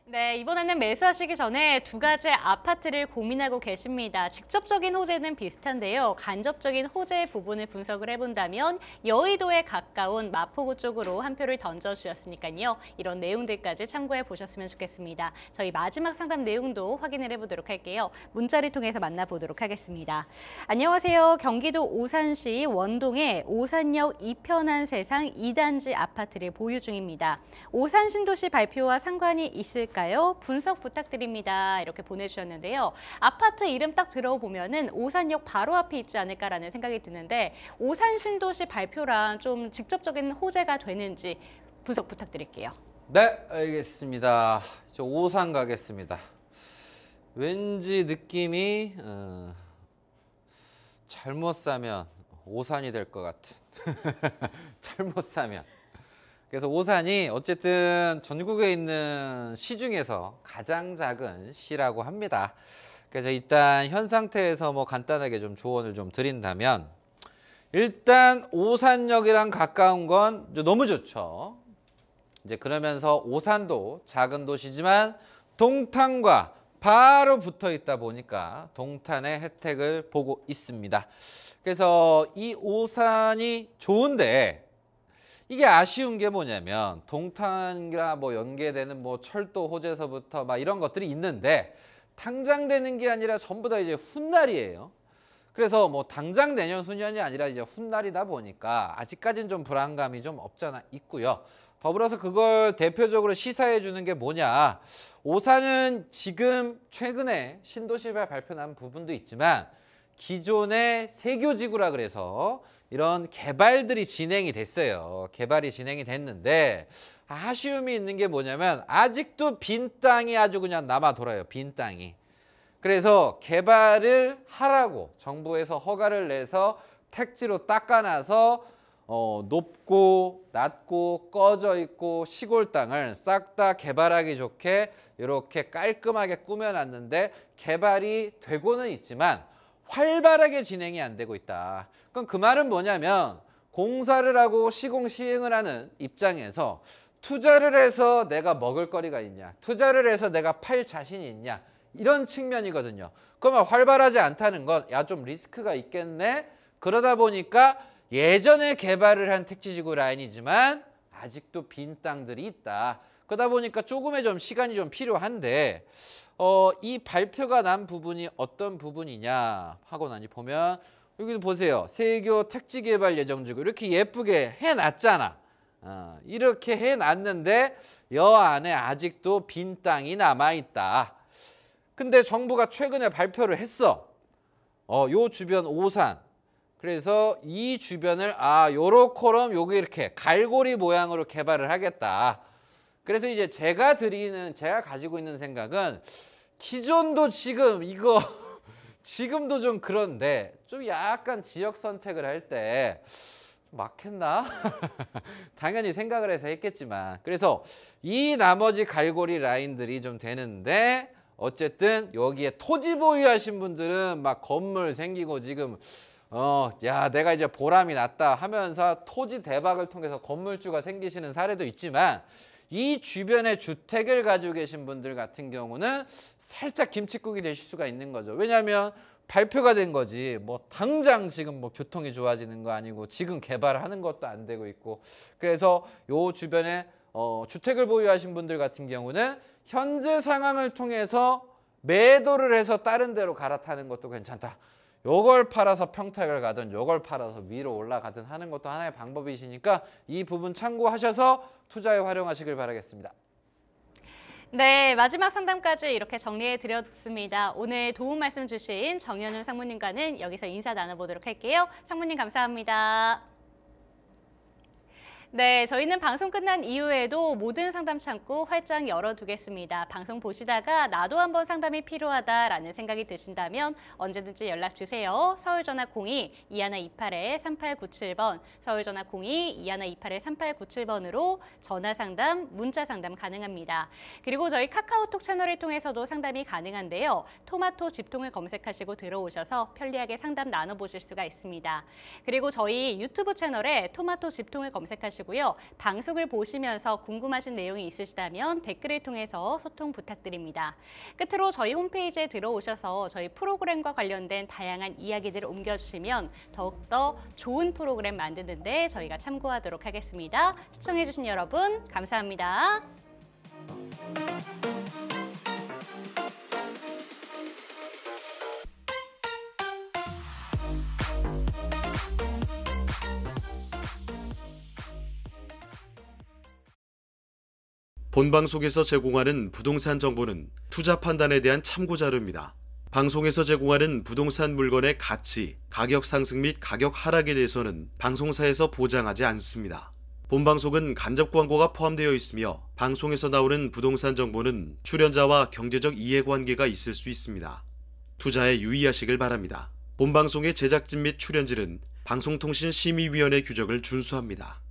Speaker 2: 네, 이번에는 매수하시기 전에 두 가지의 아파트를 고민하고 계십니다. 직접적인 호재는 비슷한데요. 간접적인 호재 부분을 분석을 해본다면 여의도에 가까운 마포구 쪽으로 한 표를 던져주셨으니까요. 이런 내용들까지 참고해 보셨으면 좋겠습니다. 저희 마지막 상담 내용도 확인을 해보도록 할게요. 문자를 통해서 만나보도록 하겠습니다. 안녕하세요. 경기도 오산시 원동의 오산역 이편한 세상 2단지 아파트를 보유 중입니다. 오산 신도시 발표와 상관이 있을까요? 분석 부탁드립니다. 이렇게 보내주셨는데요. 아파트 이름 딱 들어보면은 오산역 바로 앞에 있지 않을까라는 생각이 드는데 오산 신도시 발표랑 좀 직접적인 호재가 되는지 분석 부탁드릴게요.
Speaker 4: 네, 알겠습니다. 저 오산 가겠습니다. 왠지 느낌이 잘못 사면 오산이 될 것 같은. 잘못 사면. 그래서 오산이 어쨌든 전국에 있는 시 중에서 가장 작은 시라고 합니다. 그래서 일단 현 상태에서 뭐 간단하게 좀 조언을 좀 드린다면 일단 오산역이랑 가까운 건 너무 좋죠. 이제 그러면서 오산도 작은 도시지만 동탄과 바로 붙어 있다 보니까 동탄의 혜택을 보고 있습니다. 그래서 이 오산이 좋은데 이게 아쉬운 게 뭐냐면 동탄이랑 뭐 연계되는 뭐 철도 호재서부터 막 이런 것들이 있는데 당장 되는 게 아니라 전부 다 이제 훗날이에요. 그래서 뭐 당장 내년 후년이 아니라 이제 훗날이다 보니까 아직까지는 좀 불안감이 좀 없잖아 있고요. 더불어서 그걸 대표적으로 시사해 주는 게 뭐냐. 오산은 지금 최근에 신도시발 발표난 부분도 있지만 기존의 세교지구라 그래서 이런 개발들이 진행이 됐어요. 개발이 진행이 됐는데 아쉬움이 있는 게 뭐냐면 아직도 빈 땅이 아주 그냥 남아 돌아요. 빈 땅이. 그래서 개발을 하라고 정부에서 허가를 내서 택지로 닦아놔서 높고 낮고 꺼져 있고 시골 땅을 싹 다 개발하기 좋게 이렇게 깔끔하게 꾸며놨는데 개발이 되고는 있지만 활발하게 진행이 안 되고 있다. 그럼 그 말은 뭐냐면 공사를 하고 시공 시행을 하는 입장에서 투자를 해서 내가 먹을 거리가 있냐, 투자를 해서 내가 팔 자신이 있냐 이런 측면이거든요. 그러면 활발하지 않다는 건 야 좀 리스크가 있겠네. 그러다 보니까 예전에 개발을 한 택지지구 라인이지만 아직도 빈 땅들이 있다. 그러다 보니까 조금의 좀 시간이 좀 필요한데 이 발표가 난 부분이 어떤 부분이냐 하고 나니 보면 여기도 보세요. 세교 택지개발 예정지구 이렇게 예쁘게 해놨잖아. 이렇게 해놨는데 여 안에 아직도 빈 땅이 남아있다. 근데 정부가 최근에 발표를 했어. 요 주변 오산. 그래서 이 주변을 요렇게럼 여기 이렇게 갈고리 모양으로 개발을 하겠다. 그래서 이제 제가 가지고 있는 생각은 기존도 지금 이거 지금도 좀 그런데 좀 약간 지역 선택을 할 때 막혔나? 당연히 생각을 해서 했겠지만 그래서 이 나머지 갈고리 라인들이 좀 되는데 어쨌든 여기에 토지 보유하신 분들은 막 건물 생기고 지금 야 내가 이제 보람이 났다 하면서 토지 대박을 통해서 건물주가 생기시는 사례도 있지만 이 주변에 주택을 가지고 계신 분들 같은 경우는 살짝 김칫국이 되실 수가 있는 거죠. 왜냐하면 발표가 된 거지 뭐 당장 지금 뭐 교통이 좋아지는 거 아니고 지금 개발하는 것도 안 되고 있고 그래서 요 주변에 주택을 보유하신 분들 같은 경우는 현재 상황을 통해서 매도를 해서 다른 데로 갈아타는 것도 괜찮다. 요걸 팔아서 평택을 가든 요걸 팔아서 위로 올라가든 하는 것도 하나의 방법이시니까 이 부분 참고하셔서 투자에 활용하시길 바라겠습니다.
Speaker 2: 네, 마지막 상담까지 이렇게 정리해 드렸습니다. 오늘 도움 말씀 주신 정현훈 상무님과는 여기서 인사 나눠보도록 할게요. 상무님 감사합니다. 네, 저희는 방송 끝난 이후에도 모든 상담 창구 활짝 열어두겠습니다. 방송 보시다가 나도 한번 상담이 필요하다라는 생각이 드신다면 언제든지 연락 주세요. 서울전화 02-2128-3897번, 서울전화 02-2128-3897번으로 전화 상담, 문자 상담 가능합니다. 그리고 저희 카카오톡 채널을 통해서도 상담이 가능한데요. 토마토 집통을 검색하시고 들어오셔서 편리하게 상담 나눠보실 수가 있습니다. 그리고 저희 유튜브 채널에 토마토 집통을 검색하시고 방송을 보시면서 궁금하신 내용이 있으시다면 댓글을 통해서 소통 부탁드립니다. 끝으로 저희 홈페이지에 들어오셔서 저희 프로그램과 관련된 다양한 이야기들을 옮겨주시면 더욱더 좋은 프로그램 만드는데 저희가 참고하도록 하겠습니다. 시청해주신 여러분 감사합니다.
Speaker 1: 본방송에서 제공하는 부동산 정보는 투자 판단에 대한 참고 자료입니다. 방송에서 제공하는 부동산 물건의 가치, 가격 상승 및 가격 하락에 대해서는 방송사에서 보장하지 않습니다. 본방송은 간접 광고가 포함되어 있으며 방송에서 나오는 부동산 정보는 출연자와 경제적 이해관계가 있을 수 있습니다. 투자에 유의하시길 바랍니다. 본방송의 제작진 및 출연진은 방송통신심의위원회 규정을 준수합니다.